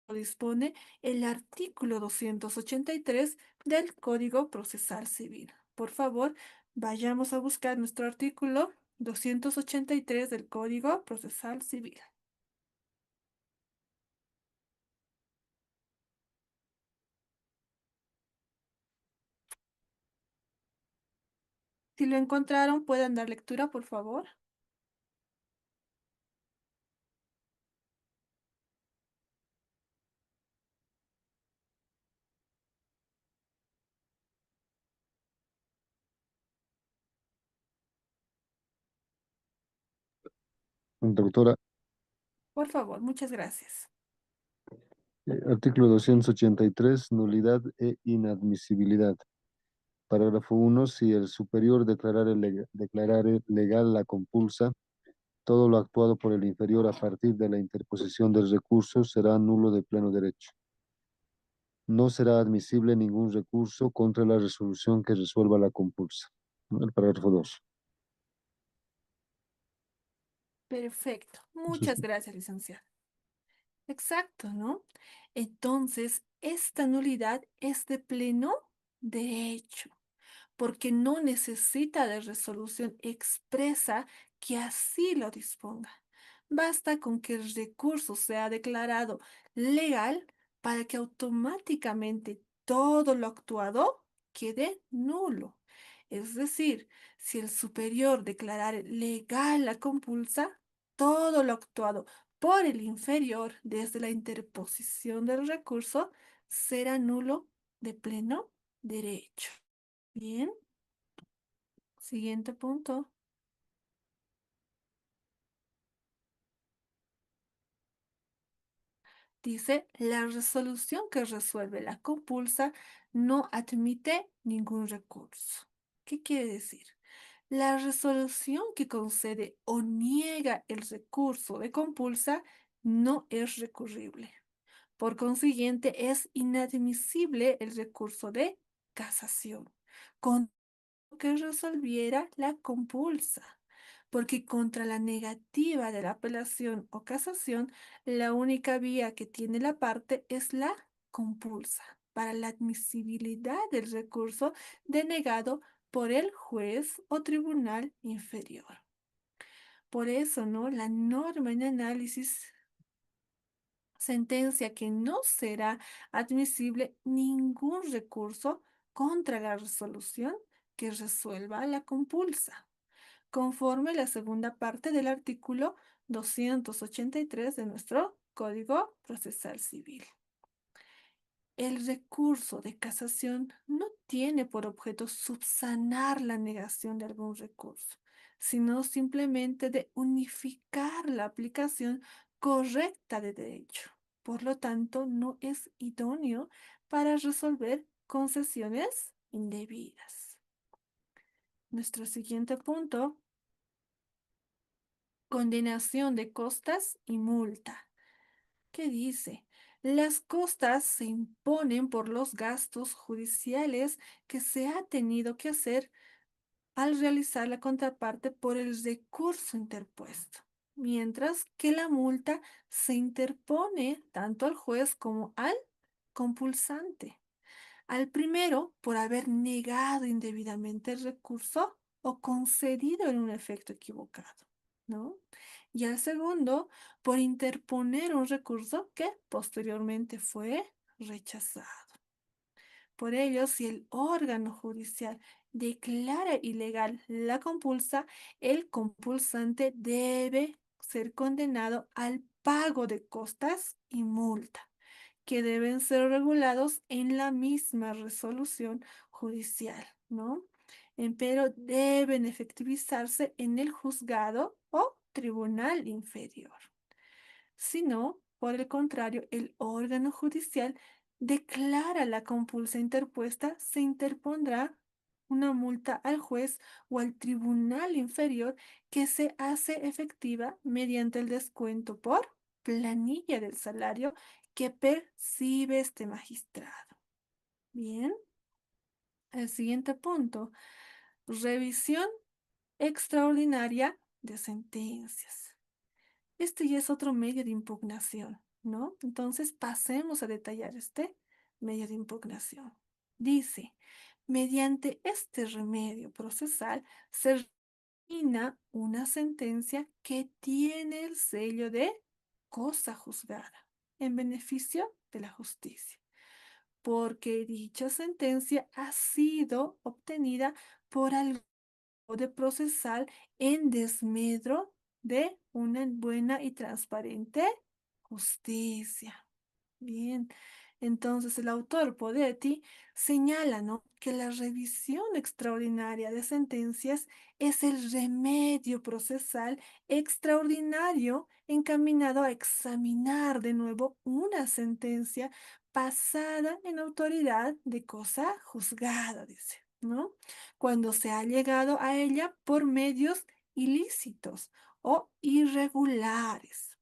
Lo dispone el artículo 283 del Código Procesal Civil. Por favor, vayamos a buscar nuestro artículo 283 del Código Procesal Civil. Si lo encontraron, pueden dar lectura, por favor. Doctora, Por favor, muchas gracias. artículo 283, nulidad e inadmisibilidad. Parágrafo 1. Si el superior declarare legal la compulsa, todo lo actuado por el inferior a partir de la interposición del recurso será nulo de pleno derecho. No será admisible ningún recurso contra la resolución que resuelva la compulsa. El parágrafo 2. Perfecto. Eso es Muchas gracias, licenciada. Exacto, ¿no? Entonces, esta nulidad es de pleno derecho, porque no necesita de resolución expresa que así lo disponga. Basta con que el recurso sea declarado legal para que automáticamente todo lo actuado quede nulo. Es decir, si el superior declarara legal la compulsa, todo lo actuado por el inferior desde la interposición del recurso será nulo de pleno derecho. Bien, siguiente punto. Dice, la resolución que resuelve la compulsa no admite ningún recurso. ¿Qué quiere decir? La resolución que concede o niega el recurso de compulsa no es recurrible. Por consiguiente, es inadmisible el recurso de casación, con que resolviera la compulsa, porque contra la negativa de la apelación o casación, la única vía que tiene la parte es la compulsa para la admisibilidad del recurso denegado por el juez o tribunal inferior. Por eso, ¿no? La norma en análisis sentencia que no será admisible ningún recurso contra la resolución que resuelva la compulsa, conforme la segunda parte del artículo 283 de nuestro Código Procesal Civil. El recurso de casación no tiene por objeto subsanar la negación de algún recurso, sino simplemente de unificar la aplicación correcta de derecho. Por lo tanto, no es idóneo para resolver concesiones indebidas. Nuestro siguiente punto: condenación de costas y multa. ¿Qué dice? Las costas se imponen por los gastos judiciales que se ha tenido que hacer al realizar la contraparte por el recurso interpuesto, mientras que la multa se interpone tanto al juez como al compulsante. Al primero, por haber negado indebidamente el recurso o concedido en un efecto equivocado, ¿no? Y al segundo, por interponer un recurso que posteriormente fue rechazado. Por ello, si el órgano judicial declara ilegal la compulsa, el compulsante debe ser condenado al pago de costas y multa, que deben ser regulados en la misma resolución judicial, ¿no? Pero deben efectivizarse en el juzgado o tribunal inferior. Si no, por el contrario, el órgano judicial declara la compulsa interpuesta, se interpondrá una multa al juez o al tribunal inferior, que se hace efectiva mediante el descuento por planilla del salario que percibe este magistrado. Bien, el siguiente punto: revisión extraordinaria de sentencias. Este ya es otro medio de impugnación, ¿no? Entonces pasemos a detallar este medio de impugnación. Dice: mediante este remedio procesal se termina una sentencia que tiene el sello de cosa juzgada en beneficio de la justicia, porque dicha sentencia ha sido obtenida por algo de procesal en desmedro de una buena y transparente justicia. Bien, entonces el autor Podetti señala, ¿no?, que la revisión extraordinaria de sentencias es el remedio procesal extraordinario encaminado a examinar de nuevo una sentencia pasada en autoridad de cosa juzgada, dice, ¿no? Cuando se ha llegado a ella por medios ilícitos o irregulares,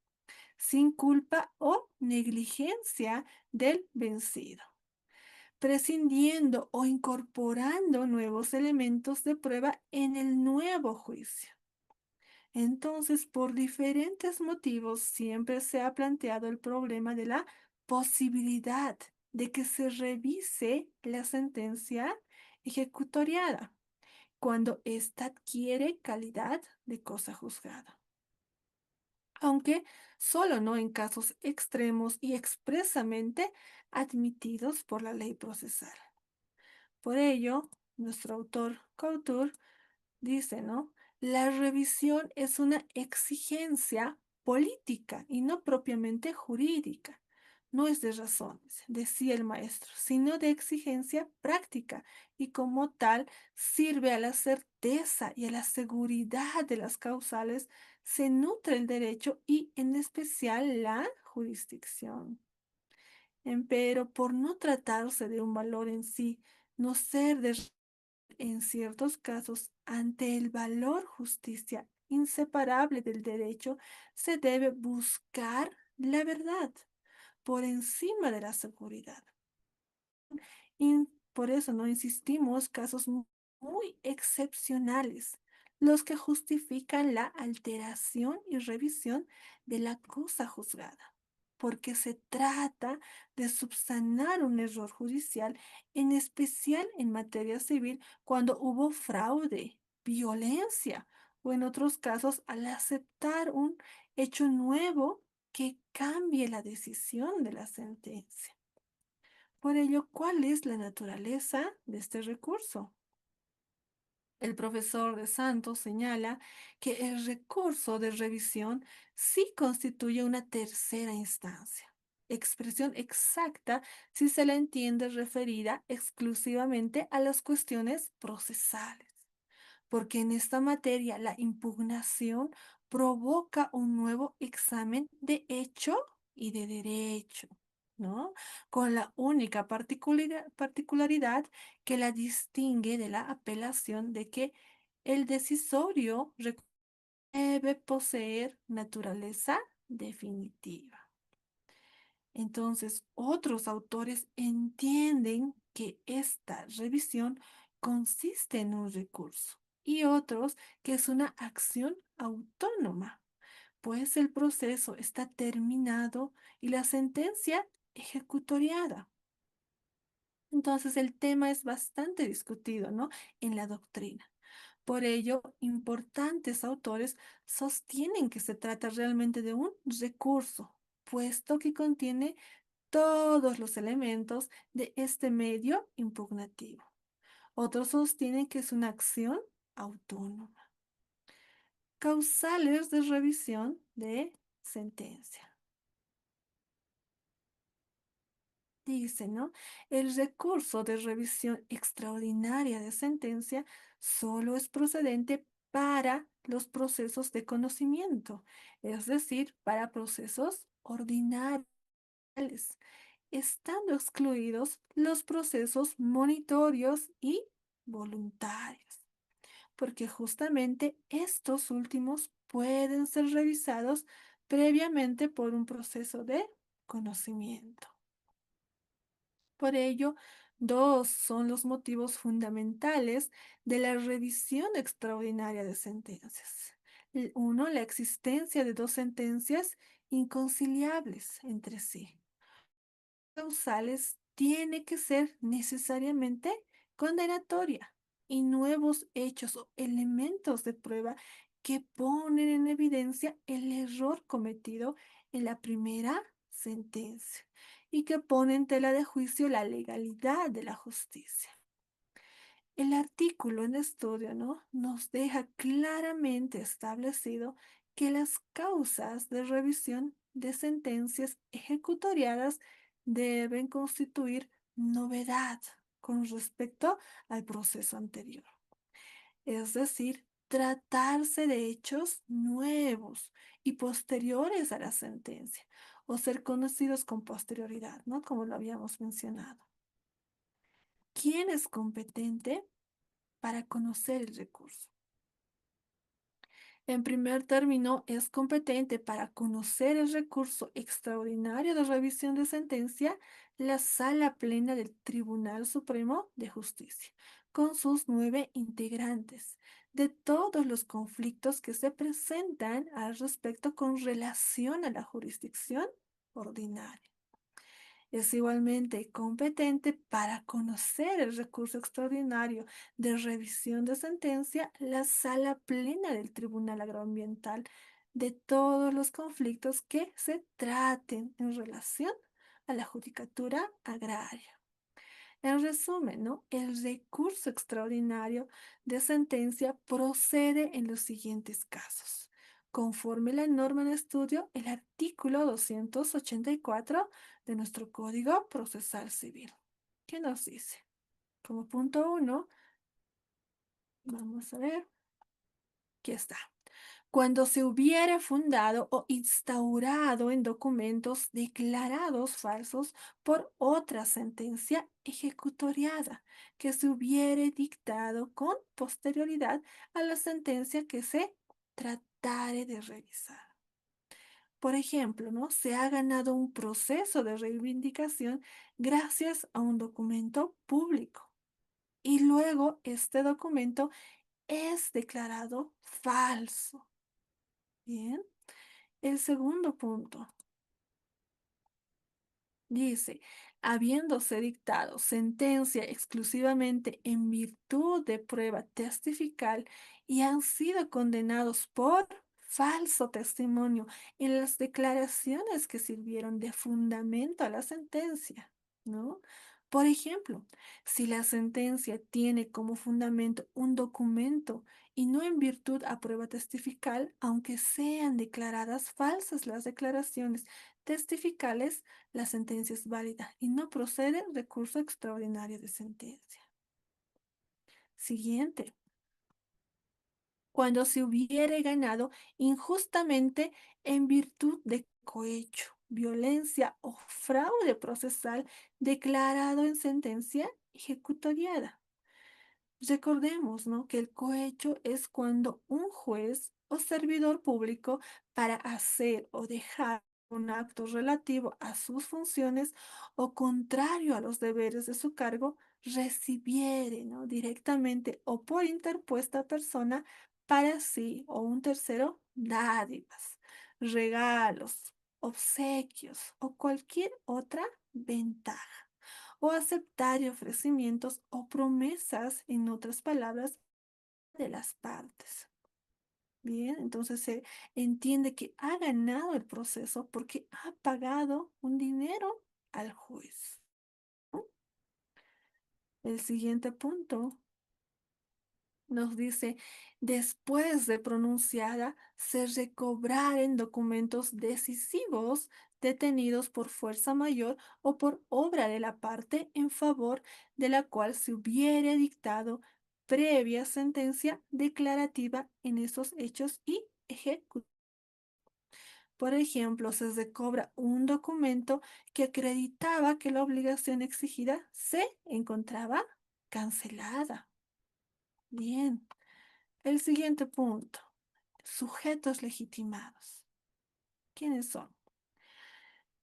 sin culpa o negligencia del vencido, prescindiendo o incorporando nuevos elementos de prueba en el nuevo juicio. Entonces, por diferentes motivos, siempre se ha planteado el problema de la posibilidad de que se revise la sentencia ejecutoriada cuando ésta adquiere calidad de cosa juzgada, aunque solo no en casos extremos y expresamente admitidos por la ley procesal. Por ello, nuestro autor Couture dice, ¿no? La revisión es una exigencia política y no propiamente jurídica. No es de razones, decía el maestro, sino de exigencia práctica, y como tal sirve a la certeza y a la seguridad de las causales, se nutre el derecho y en especial la jurisdicción. Empero, por no tratarse de un valor en sí, no ser de en ciertos casos, ante el valor justicia inseparable del derecho, se debe buscar la verdad por encima de la seguridad. Y por eso no insistimos casos muy excepcionales, los que justifican la alteración y revisión de la cosa juzgada, porque se trata de subsanar un error judicial, en especial en materia civil, cuando hubo fraude, violencia o en otros casos al aceptar un hecho nuevo que cambie la decisión de la sentencia. Por ello, ¿cuál es la naturaleza de este recurso? El profesor de Santos señala que el recurso de revisión sí constituye una tercera instancia. expresión exacta si se la entiende referida exclusivamente a las cuestiones procesales, porque en esta materia la impugnación provoca un nuevo examen de hecho y de derecho, ¿no? Con la única particularidad que la distingue de la apelación de que el decisorio debe poseer naturaleza definitiva. Entonces, otros autores entienden que esta revisión consiste en un recurso y otros que es una acción autónoma, pues el proceso está terminado y la sentencia ejecutoriada. Entonces, el tema es bastante discutido, ¿no? En la doctrina. Por ello, importantes autores sostienen que se trata realmente de un recurso, puesto que contiene todos los elementos de este medio impugnativo. Otros sostienen que es una acción autónoma. Causales de revisión de sentencia. Dice, ¿no? El recurso de revisión extraordinaria de sentencia solo es procedente para los procesos de conocimiento, es decir, para procesos ordinarios, estando excluidos los procesos monitorios y voluntarios, porque justamente estos últimos pueden ser revisados previamente por un proceso de conocimiento. Por ello, dos son los motivos fundamentales de la revisión extraordinaria de sentencias. Uno, la existencia de dos sentencias inconciliables entre sí. Causales tiene que ser necesariamente condenatoria y nuevos hechos o elementos de prueba que ponen en evidencia el error cometido en la primera sentencia y que ponen en tela de juicio la legalidad de la justicia. El artículo en estudio, ¿no? Nos deja claramente establecido que las causas de revisión de sentencias ejecutoriadas deben constituir novedad con respecto al proceso anterior. Es decir, tratarse de hechos nuevos y posteriores a la sentencia o ser conocidos con posterioridad, ¿no? Como lo habíamos mencionado. ¿Quién es competente para conocer el recurso? En primer término, es competente para conocer el recurso extraordinario de revisión de sentencia la Sala Plena del Tribunal Supremo de Justicia, con sus 9 integrantes, de todos los conflictos que se presentan al respecto con relación a la jurisdicción ordinaria. Es igualmente competente para conocer el recurso extraordinario de revisión de sentencia la Sala Plena del Tribunal Agroambiental de todos los conflictos que se traten en relación a la judicatura agraria. En resumen, ¿no? El recurso extraordinario de sentencia procede en los siguientes casos. Conforme la norma de estudio, el artículo 284 de nuestro Código Procesal Civil. ¿Qué nos dice? Como punto uno, vamos a ver, aquí está. Cuando se hubiere fundado o instaurado en documentos declarados falsos por otra sentencia ejecutoriada que se hubiere dictado con posterioridad a la sentencia que se tratare de revisar. Por ejemplo, ¿no? Se ha ganado un proceso de reivindicación gracias a un documento público y luego este documento es declarado falso. Bien. El segundo punto dice, habiéndose dictado sentencia exclusivamente en virtud de prueba testifical y han sido condenados por falso testimonio en las declaraciones que sirvieron de fundamento a la sentencia, ¿no? Por ejemplo, si la sentencia tiene como fundamento un documento y no en virtud a prueba testifical, aunque sean declaradas falsas las declaraciones testificales, la sentencia es válida y no procede recurso extraordinario de sentencia. Siguiente. Cuando se hubiere ganado injustamente en virtud de cohecho, violencia o fraude procesal declarado en sentencia ejecutoriada. Recordemos, ¿no?, que el cohecho es cuando un juez o servidor público, para hacer o dejar un acto relativo a sus funciones o contrario a los deberes de su cargo, recibiere, ¿no?, directamente o por interpuesta persona para sí o un tercero dádivas, regalos, obsequios o cualquier otra ventaja, o aceptar ofrecimientos o promesas, en otras palabras, de las partes. Bien, entonces se entiende que ha ganado el proceso porque ha pagado un dinero al juez. El siguiente punto nos dice: después de pronunciada, se recobraren documentos decisivos detenidos por fuerza mayor o por obra de la parte en favor de la cual se hubiere dictado previa sentencia declarativa en esos hechos y ejecutados. Por ejemplo, se recobra un documento que acreditaba que la obligación exigida se encontraba cancelada. Bien. El siguiente punto: sujetos legitimados. ¿Quiénes son?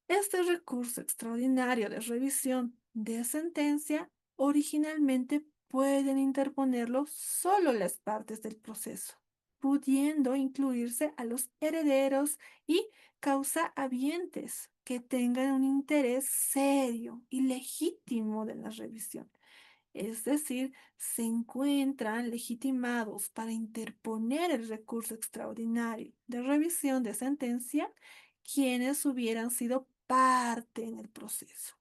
Este recurso extraordinario de revisión de sentencia originalmente pueden interponerlo solo las partes del proceso, pudiendo incluirse a los herederos y causahabientes que tengan un interés serio y legítimo de la revisión. Es decir, se encuentran legitimados para interponer el recurso extraordinario de revisión de sentencia quienes hubieran sido parte en el proceso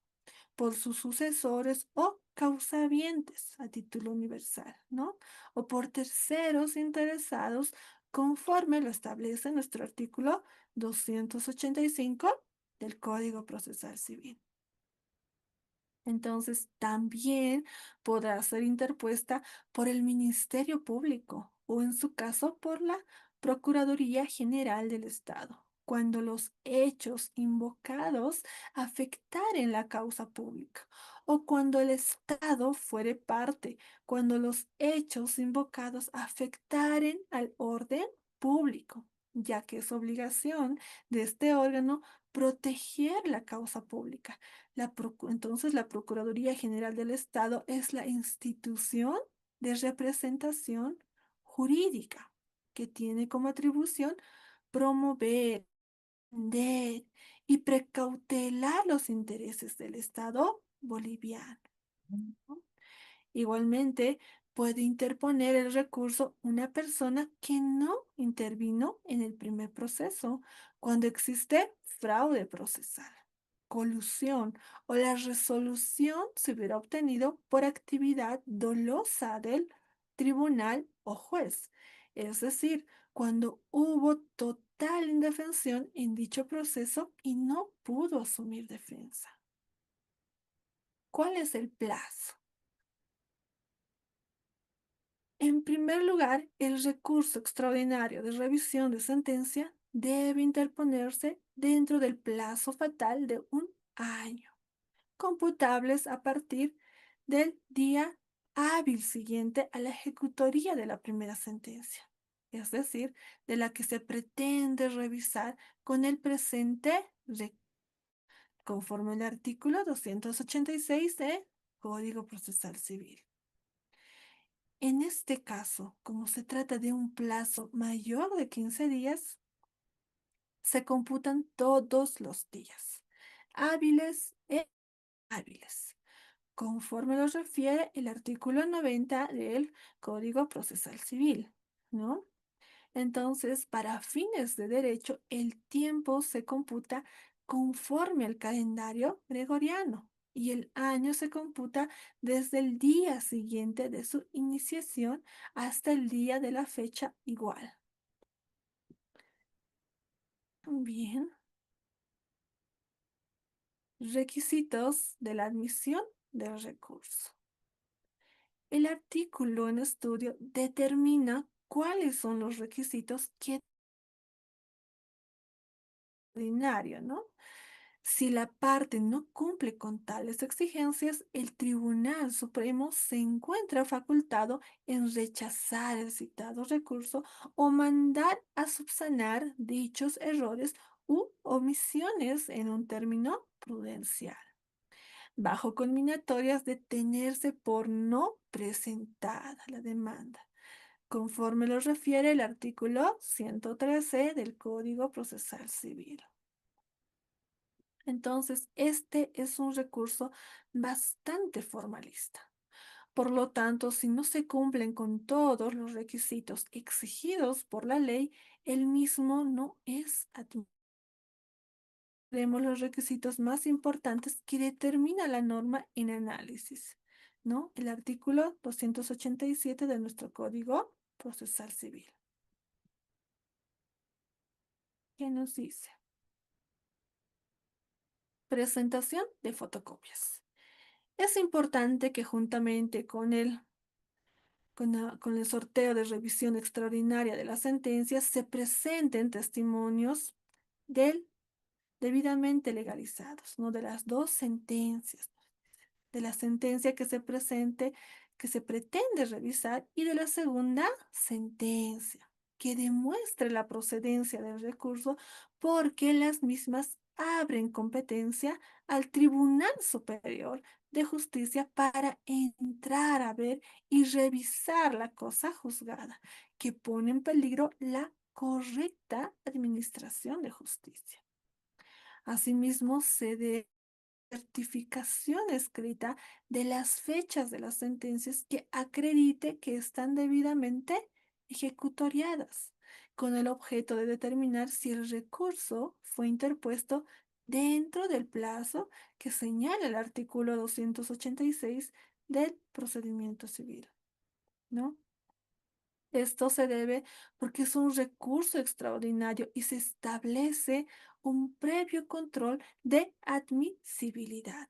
por sus sucesores o causahabientes a título universal, ¿no? O por terceros interesados, conforme lo establece nuestro artículo 285 del Código Procesal Civil. Entonces, también podrá ser interpuesta por el Ministerio Público o, en su caso, por la Procuraduría General del Estado, cuando los hechos invocados afectaren la causa pública, o cuando el Estado fuere parte, cuando los hechos invocados afectaren al orden público, ya que es obligación de este órgano proteger la causa pública. Entonces, la Procuraduría General del Estado es la institución de representación jurídica que tiene como atribución promover, defender y precautelar los intereses del Estado boliviano, ¿no? Igualmente, puede interponer el recurso una persona que no intervino en el primer proceso cuando existe fraude procesal, colusión o la resolución se hubiera obtenido por actividad dolosa del tribunal o juez. Es decir, cuando hubo total indefensión en dicho proceso y no pudo asumir defensa. ¿Cuál es el plazo? En primer lugar, el recurso extraordinario de revisión de sentencia debe interponerse dentro del plazo fatal de un año, computables a partir del día hábil siguiente a la ejecutoría de la primera sentencia, es decir, de la que se pretende revisar con el presente conforme al artículo 286 de Código Procesal Civil. En este caso, como se trata de un plazo mayor de 15 días, se computan todos los días, hábiles e hábiles, conforme los refiere el artículo 90 del Código Procesal Civil, ¿no? Entonces, para fines de derecho, el tiempo se computa conforme al calendario gregoriano y el año se computa desde el día siguiente de su iniciación hasta el día de la fecha igual. Bien. Requisitos de la admisión del recurso. El artículo en estudio determina cuáles son los requisitos que ordinario, ¿no? Si la parte no cumple con tales exigencias, el Tribunal Supremo se encuentra facultado en rechazar el citado recurso o mandar a subsanar dichos errores u omisiones en un término prudencial, bajo conminatorias de tenerse por no presentada la demanda, conforme lo refiere el artículo 113 del Código Procesal Civil. Entonces, este es un recurso bastante formalista. Por lo tanto, si no se cumplen con todos los requisitos exigidos por la ley, el mismo no es admisible. Vemos los requisitos más importantes que determina la norma en análisis, ¿no? El artículo 287 de nuestro Código Procesal Civil. ¿Qué nos dice? Presentación de fotocopias. Es importante que juntamente con el sorteo de revisión extraordinaria de las sentencias se presenten testimonios del debidamente legalizados, ¿no? De las dos sentencias, de la sentencia que se presente, que se pretende revisar, y de la segunda sentencia, que demuestre la procedencia del recurso, porque las mismas abren competencia al Tribunal Superior de Justicia para entrar a ver y revisar la cosa juzgada, que pone en peligro la correcta administración de justicia. Asimismo, se debe certificación escrita de las fechas de las sentencias que acredite que están debidamente ejecutoriadas, con el objeto de determinar si el recurso fue interpuesto dentro del plazo que señala el artículo 286 del procedimiento civil, ¿no? Esto se debe porque es un recurso extraordinario y se establece un previo control de admisibilidad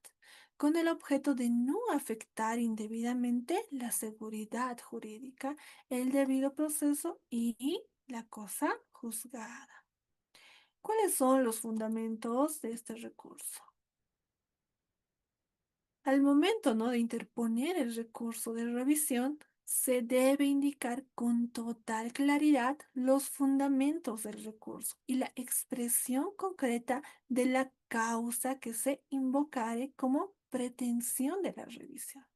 con el objeto de no afectar indebidamente la seguridad jurídica, el debido proceso y la cosa juzgada. ¿Cuáles son los fundamentos de este recurso? Al momento, ¿no?, de interponer el recurso de revisión, se debe indicar con total claridad los fundamentos del recurso y la expresión concreta de la causa que se invocare como pretensión de la revisión.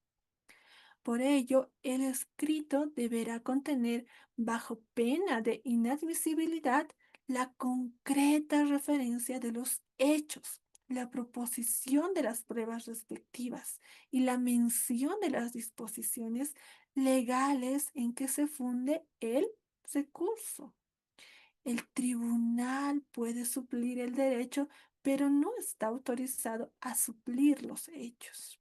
Por ello, el escrito deberá contener, bajo pena de inadmisibilidad, la concreta referencia de los hechos, la proposición de las pruebas respectivas y la mención de las disposiciones legales en que se funde el recurso. El tribunal puede suplir el derecho, pero no está autorizado a suplir los hechos.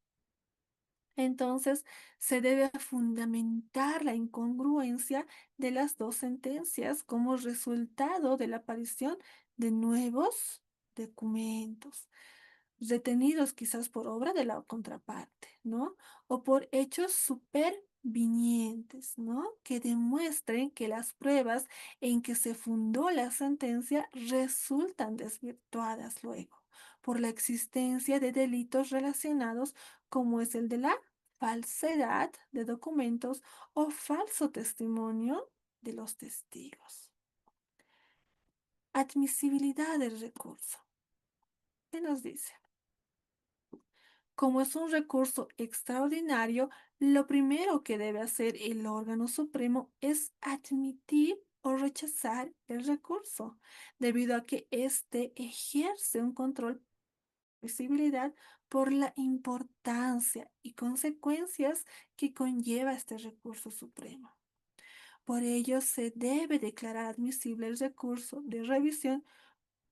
Entonces, se debe fundamentar la incongruencia de las dos sentencias como resultado de la aparición de nuevos documentos, retenidos quizás por obra de la contraparte, ¿no? O por hechos supervinientes, ¿no? Que demuestren que las pruebas en que se fundó la sentencia resultan desvirtuadas luego por la existencia de delitos relacionados como es el de la falsedad de documentos o falso testimonio de los testigos. Admisibilidad del recurso. ¿Qué nos dice? Como es un recurso extraordinario, lo primero que debe hacer el órgano supremo es admitir o rechazar el recurso, debido a que éste ejerce un control de visibilidad por la importancia y consecuencias que conlleva este recurso supremo. Por ello, se debe declarar admisible el recurso de revisión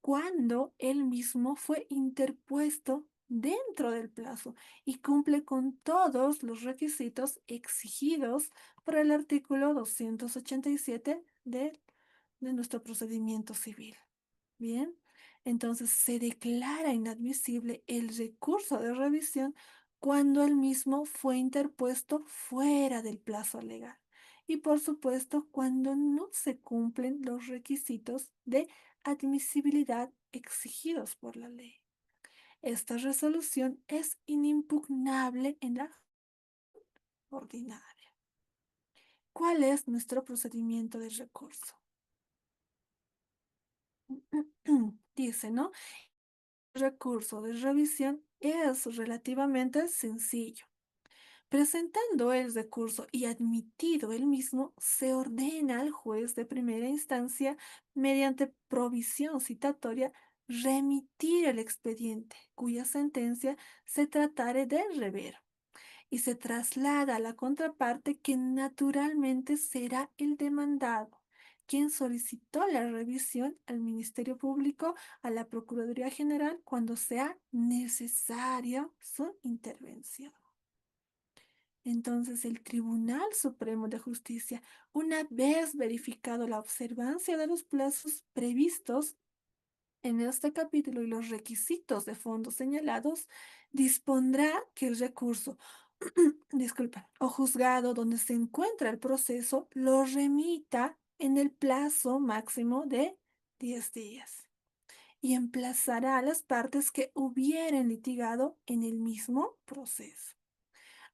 cuando el mismo fue interpuesto dentro del plazo y cumple con todos los requisitos exigidos por el artículo 287 de nuestro procedimiento civil. Bien, Entonces se declara inadmisible el recurso de revisión cuando el mismo fue interpuesto fuera del plazo legal y por supuesto cuando no se cumplen los requisitos de admisibilidad exigidos por la ley. Esta resolución es inimpugnable en la ordinaria. ¿Cuál es nuestro procedimiento de recurso? Dice, ¿no? El recurso de revisión es relativamente sencillo. Presentando el recurso y admitido el mismo, se ordena al juez de primera instancia, mediante provisión citatoria, remitir el expediente, cuya sentencia se tratare de rever, y se traslada a la contraparte, que naturalmente será el demandado, quien solicitó la revisión al Ministerio Público, a la Procuraduría General, cuando sea necesaria su intervención. Entonces, el Tribunal Supremo de Justicia, una vez verificado la observancia de los plazos previstos en este capítulo y los requisitos de fondo señalados, dispondrá que el recurso, disculpa, o juzgado donde se encuentra el proceso lo remita en el plazo máximo de 10 días y emplazará a las partes que hubieren litigado en el mismo proceso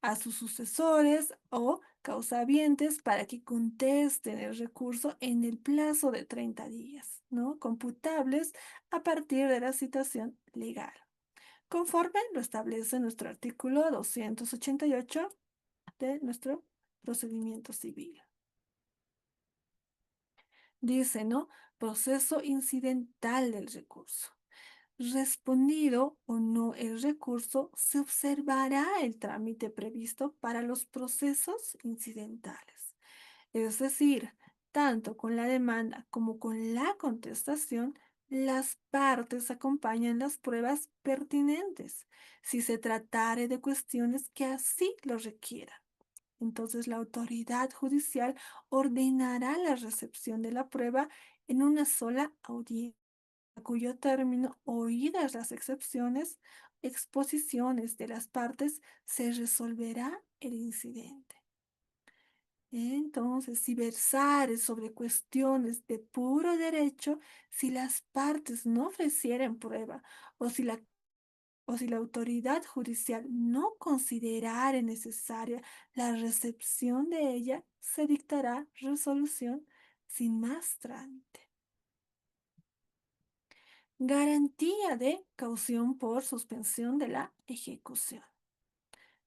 a sus sucesores o causavientes para que contesten el recurso en el plazo de 30 días, ¿no? Computables a partir de la citación legal, conforme lo establece nuestro artículo 288 de nuestro procedimiento civil. Dice, ¿no? Proceso incidental del recurso. Respondido o no el recurso, se observará el trámite previsto para los procesos incidentales. Es decir, tanto con la demanda como con la contestación, las partes acompañan las pruebas pertinentes, si se tratare de cuestiones que así lo requieran. Entonces, la autoridad judicial ordenará la recepción de la prueba en una sola audiencia, a cuyo término, oídas las exposiciones de las partes, se resolverá el incidente. Entonces, si versare sobre cuestiones de puro derecho, si las partes no ofrecieren prueba o si la autoridad judicial no considerare necesaria la recepción de ella, se dictará resolución sin más trámite. Garantía de caución por suspensión de la ejecución.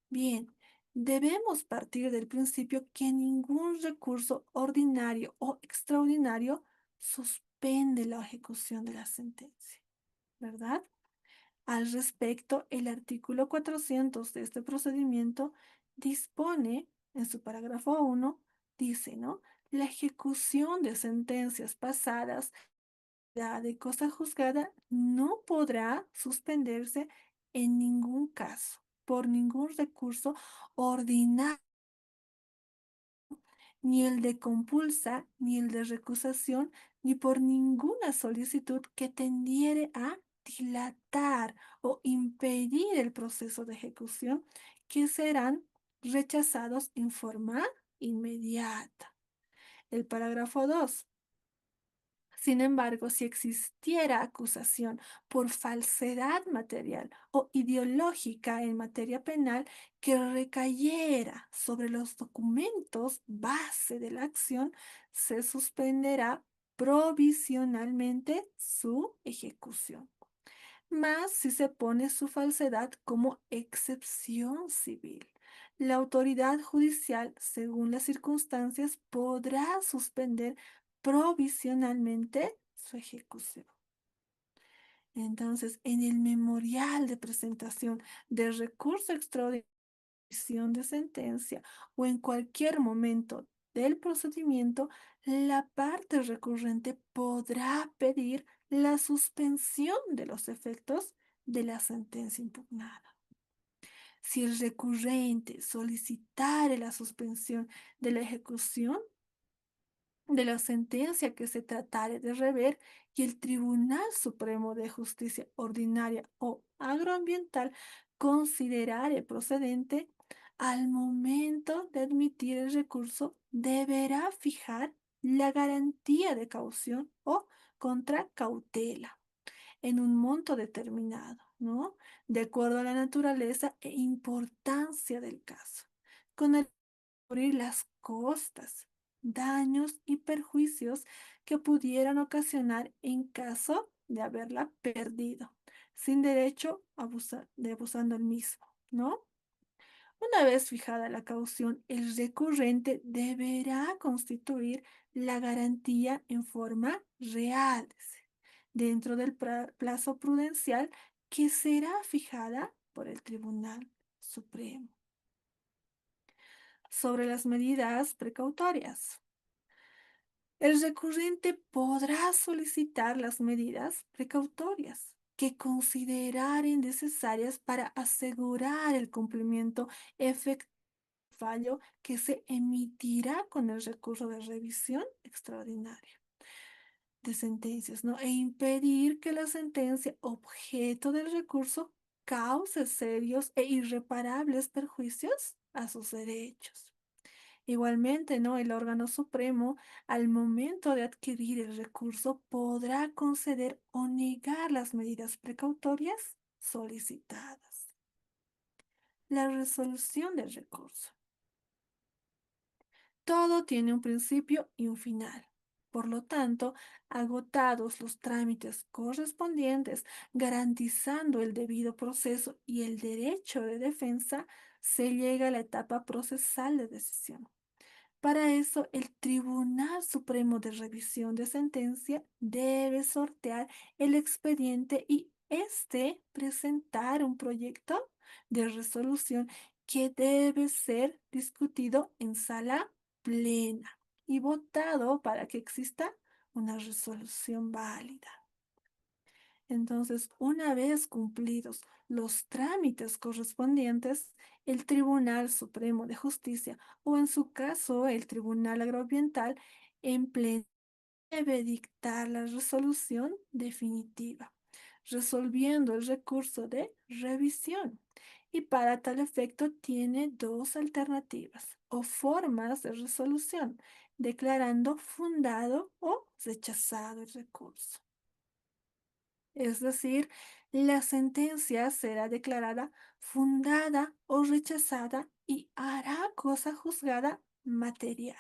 Bien, debemos partir del principio que ningún recurso ordinario o extraordinario suspende la ejecución de la sentencia, ¿verdad? Al respecto, el artículo 400 de este procedimiento dispone, en su parágrafo 1, dice, ¿no? La ejecución de sentencias pasadas de cosa juzgada no podrá suspenderse en ningún caso, por ningún recurso ordinario, ni el de compulsa, ni el de recusación, ni por ninguna solicitud que tendiere a dilatar o impedir el proceso de ejecución, que serán rechazados en forma inmediata. El parágrafo 2. Sin embargo, si existiera acusación por falsedad material o ideológica en materia penal que recayera sobre los documentos base de la acción, se suspenderá provisionalmente su ejecución. Más si se pone su falsedad como excepción civil. La autoridad judicial, según las circunstancias, podrá suspender provisionalmente su ejecución. Entonces, en el memorial de presentación de recurso extraordinario de sentencia o en cualquier momento del procedimiento, la parte recurrente podrá pedir la suspensión de los efectos de la sentencia impugnada. Si el recurrente solicitare la suspensión de la ejecución, de la sentencia que se tratare de rever y el Tribunal Supremo de Justicia Ordinaria o Agroambiental considerare procedente, al momento de admitir el recurso, deberá fijar la garantía de caución o contracautela en un monto determinado, ¿no? De acuerdo a la naturaleza e importancia del caso, con el cubrir las costas, daños y perjuicios que pudieran ocasionar en caso de haberla perdido, sin derecho de abusando el mismo, ¿no? Una vez fijada la caución, el recurrente deberá constituir la garantía en forma real, dice, dentro del plazo prudencial que será fijada por el Tribunal Supremo. Sobre las medidas precautorias. El recurrente podrá solicitar las medidas precautorias que consideraren necesarias para asegurar el cumplimiento efectivo del fallo que se emitirá con el recurso de revisión extraordinaria de sentencias, ¿no? E impedir que la sentencia objeto del recurso cause serios e irreparables perjuicios a sus derechos. Igualmente, ¿no? El órgano supremo, al momento de adquirir el recurso, podrá conceder o negar las medidas precautorias solicitadas. La resolución del recurso. Todo tiene un principio y un final. Por lo tanto, agotados los trámites correspondientes, garantizando el debido proceso y el derecho de defensa, se llega a la etapa procesal de decisión. Para eso, el Tribunal Supremo de Revisión de Sentencia debe sortear el expediente y presentar un proyecto de resolución que debe ser discutido en sala plena y votado para que exista una resolución válida. Entonces, una vez cumplidos los trámites correspondientes, el Tribunal Supremo de Justicia, o en su caso el Tribunal Agroambiental, en pleno debe dictar la resolución definitiva, resolviendo el recurso de revisión. Y para tal efecto tiene dos alternativas o formas de resolución, declarando fundado o rechazado el recurso. Es decir, la sentencia será declarada fundada o rechazada y hará cosa juzgada material,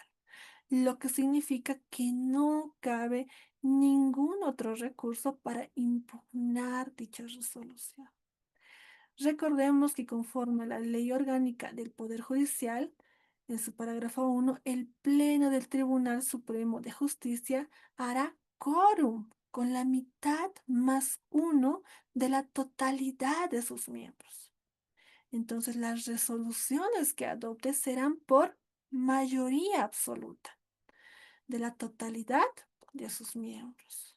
lo que significa que no cabe ningún otro recurso para impugnar dicha resolución. Recordemos que conforme a la Ley Orgánica del Poder Judicial, en su parágrafo 1, el Pleno del Tribunal Supremo de Justicia hará quórum con la mitad más uno de la totalidad de sus miembros. Entonces, las resoluciones que adopte serán por mayoría absoluta de la totalidad de sus miembros.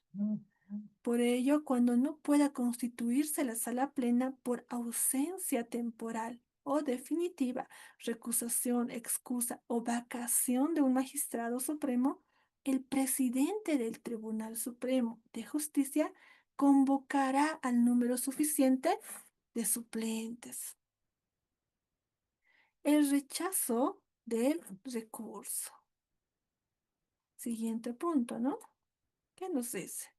Por ello, cuando no pueda constituirse la sala plena por ausencia temporal o definitiva, recusación, excusa o vacación de un magistrado supremo, el presidente del Tribunal Supremo de Justicia convocará al número suficiente de suplentes. El rechazo del recurso. Siguiente punto, ¿no? ¿Qué nos dice?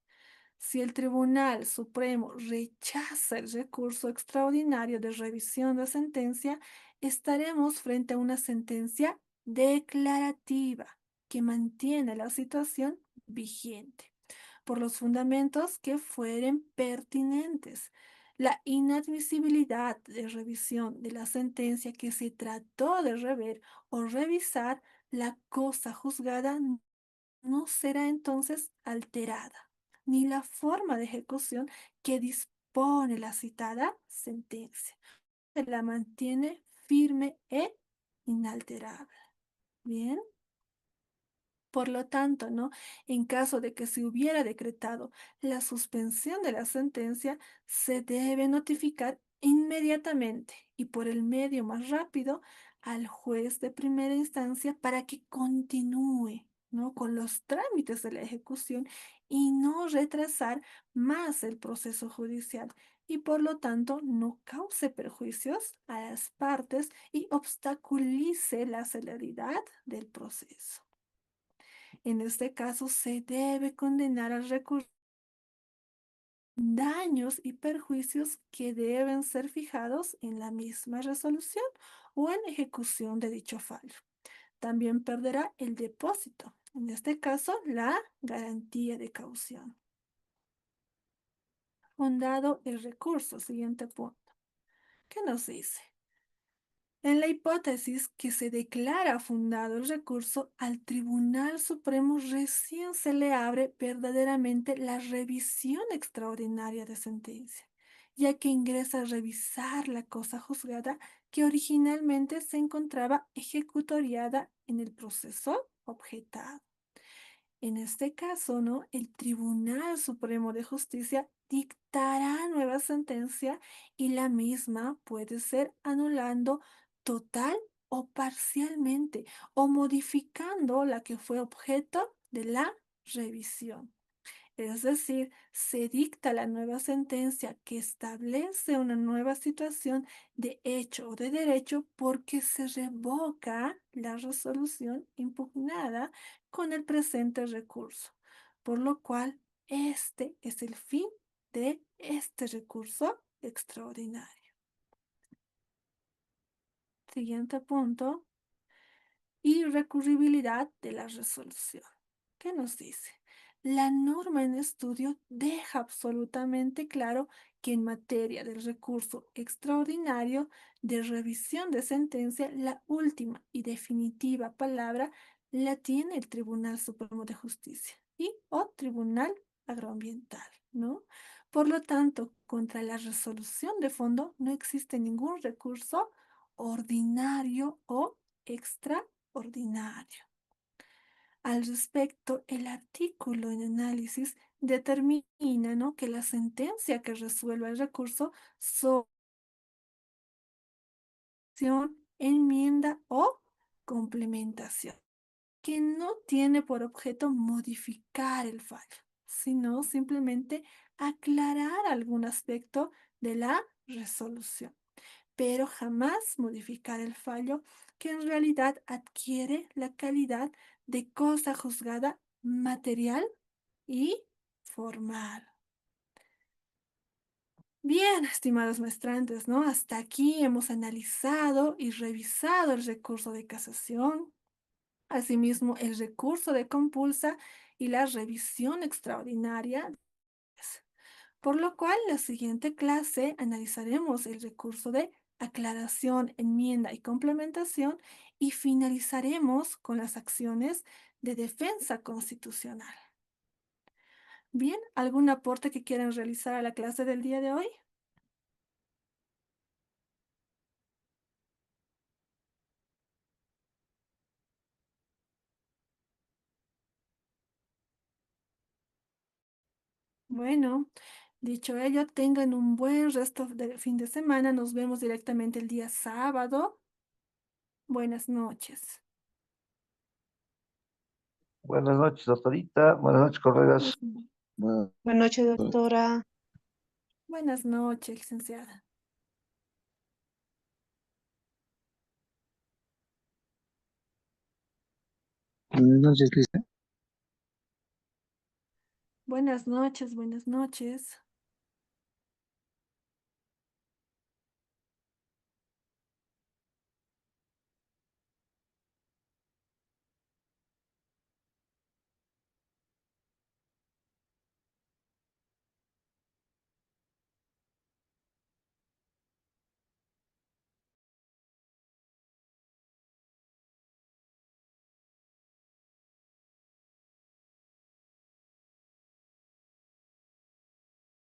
Si el Tribunal Supremo rechaza el recurso extraordinario de revisión de sentencia, estaremos frente a una sentencia declarativa que mantiene la situación vigente por los fundamentos que fueren pertinentes. La inadmisibilidad de revisión de la sentencia que se trató de rever o revisar, la cosa juzgada no será entonces alterada, ni la forma de ejecución que dispone la citada sentencia. Se la mantiene firme e inalterable. Bien. Por lo tanto, ¿no? En caso de que se hubiera decretado la suspensión de la sentencia, se debe notificar inmediatamente y por el medio más rápido al juez de primera instancia para que continúe, ¿no? Con los trámites de la ejecución y no retrasar más el proceso judicial y por lo tanto no cause perjuicios a las partes y obstaculice la celeridad del proceso. En este caso, se debe condenar al recurso daños y perjuicios que deben ser fijados en la misma resolución o en ejecución de dicho fallo. También perderá el depósito, en este caso la garantía de caución. Fundado el recurso, siguiente punto. ¿Qué nos dice? En la hipótesis que se declara fundado el recurso, al Tribunal Supremo recién se le abre verdaderamente la revisión extraordinaria de sentencia, ya que ingresa a revisar la cosa juzgada que originalmente se encontraba ejecutoriada en el proceso objetado. En este caso, ¿no? El Tribunal Supremo de Justicia dictará nueva sentencia y la misma puede ser anulando total o parcialmente o modificando la que fue objeto de la revisión. Es decir, se dicta la nueva sentencia que establece una nueva situación de hecho o de derecho porque se revoca la resolución impugnada con el presente recurso, por lo cual este es el fin de este recurso extraordinario. Siguiente punto, irrecurribilidad de la resolución. ¿Qué nos dice? La norma en estudio deja absolutamente claro que en materia del recurso extraordinario de revisión de sentencia, la última y definitiva palabra la tiene el Tribunal Supremo de Justicia y o Tribunal Agroambiental, ¿no? Por lo tanto, contra la resolución de fondo no existe ningún recurso ordinario o extraordinario. Al respecto, el artículo en análisis determina, ¿no?, que la sentencia que resuelva el recurso sobre enmienda o complementación, que no tiene por objeto modificar el fallo, sino simplemente aclarar algún aspecto de la resolución, pero jamás modificar el fallo que en realidad adquiere la calidad de cosa juzgada material y formal. Bien, estimados maestrantes, ¿no? Hasta aquí hemos analizado y revisado el recurso de casación, asimismo el recurso de compulsa y la revisión extraordinaria. Por lo cual, en la siguiente clase analizaremos el recurso de aclaración, enmienda y complementación y finalizaremos con las acciones de defensa constitucional. Bien, ¿algún aporte que quieran realizar a la clase del día de hoy? Bueno, dicho ello, tengan un buen resto del fin de semana. Nos vemos directamente el día sábado. Buenas noches. Buenas noches, doctorita. Buenas noches, colegas. Bueno, Buenas noches, doctora. Buenas noches, licenciada. buenas noches, Cristian. Buenas noches, buenas noches.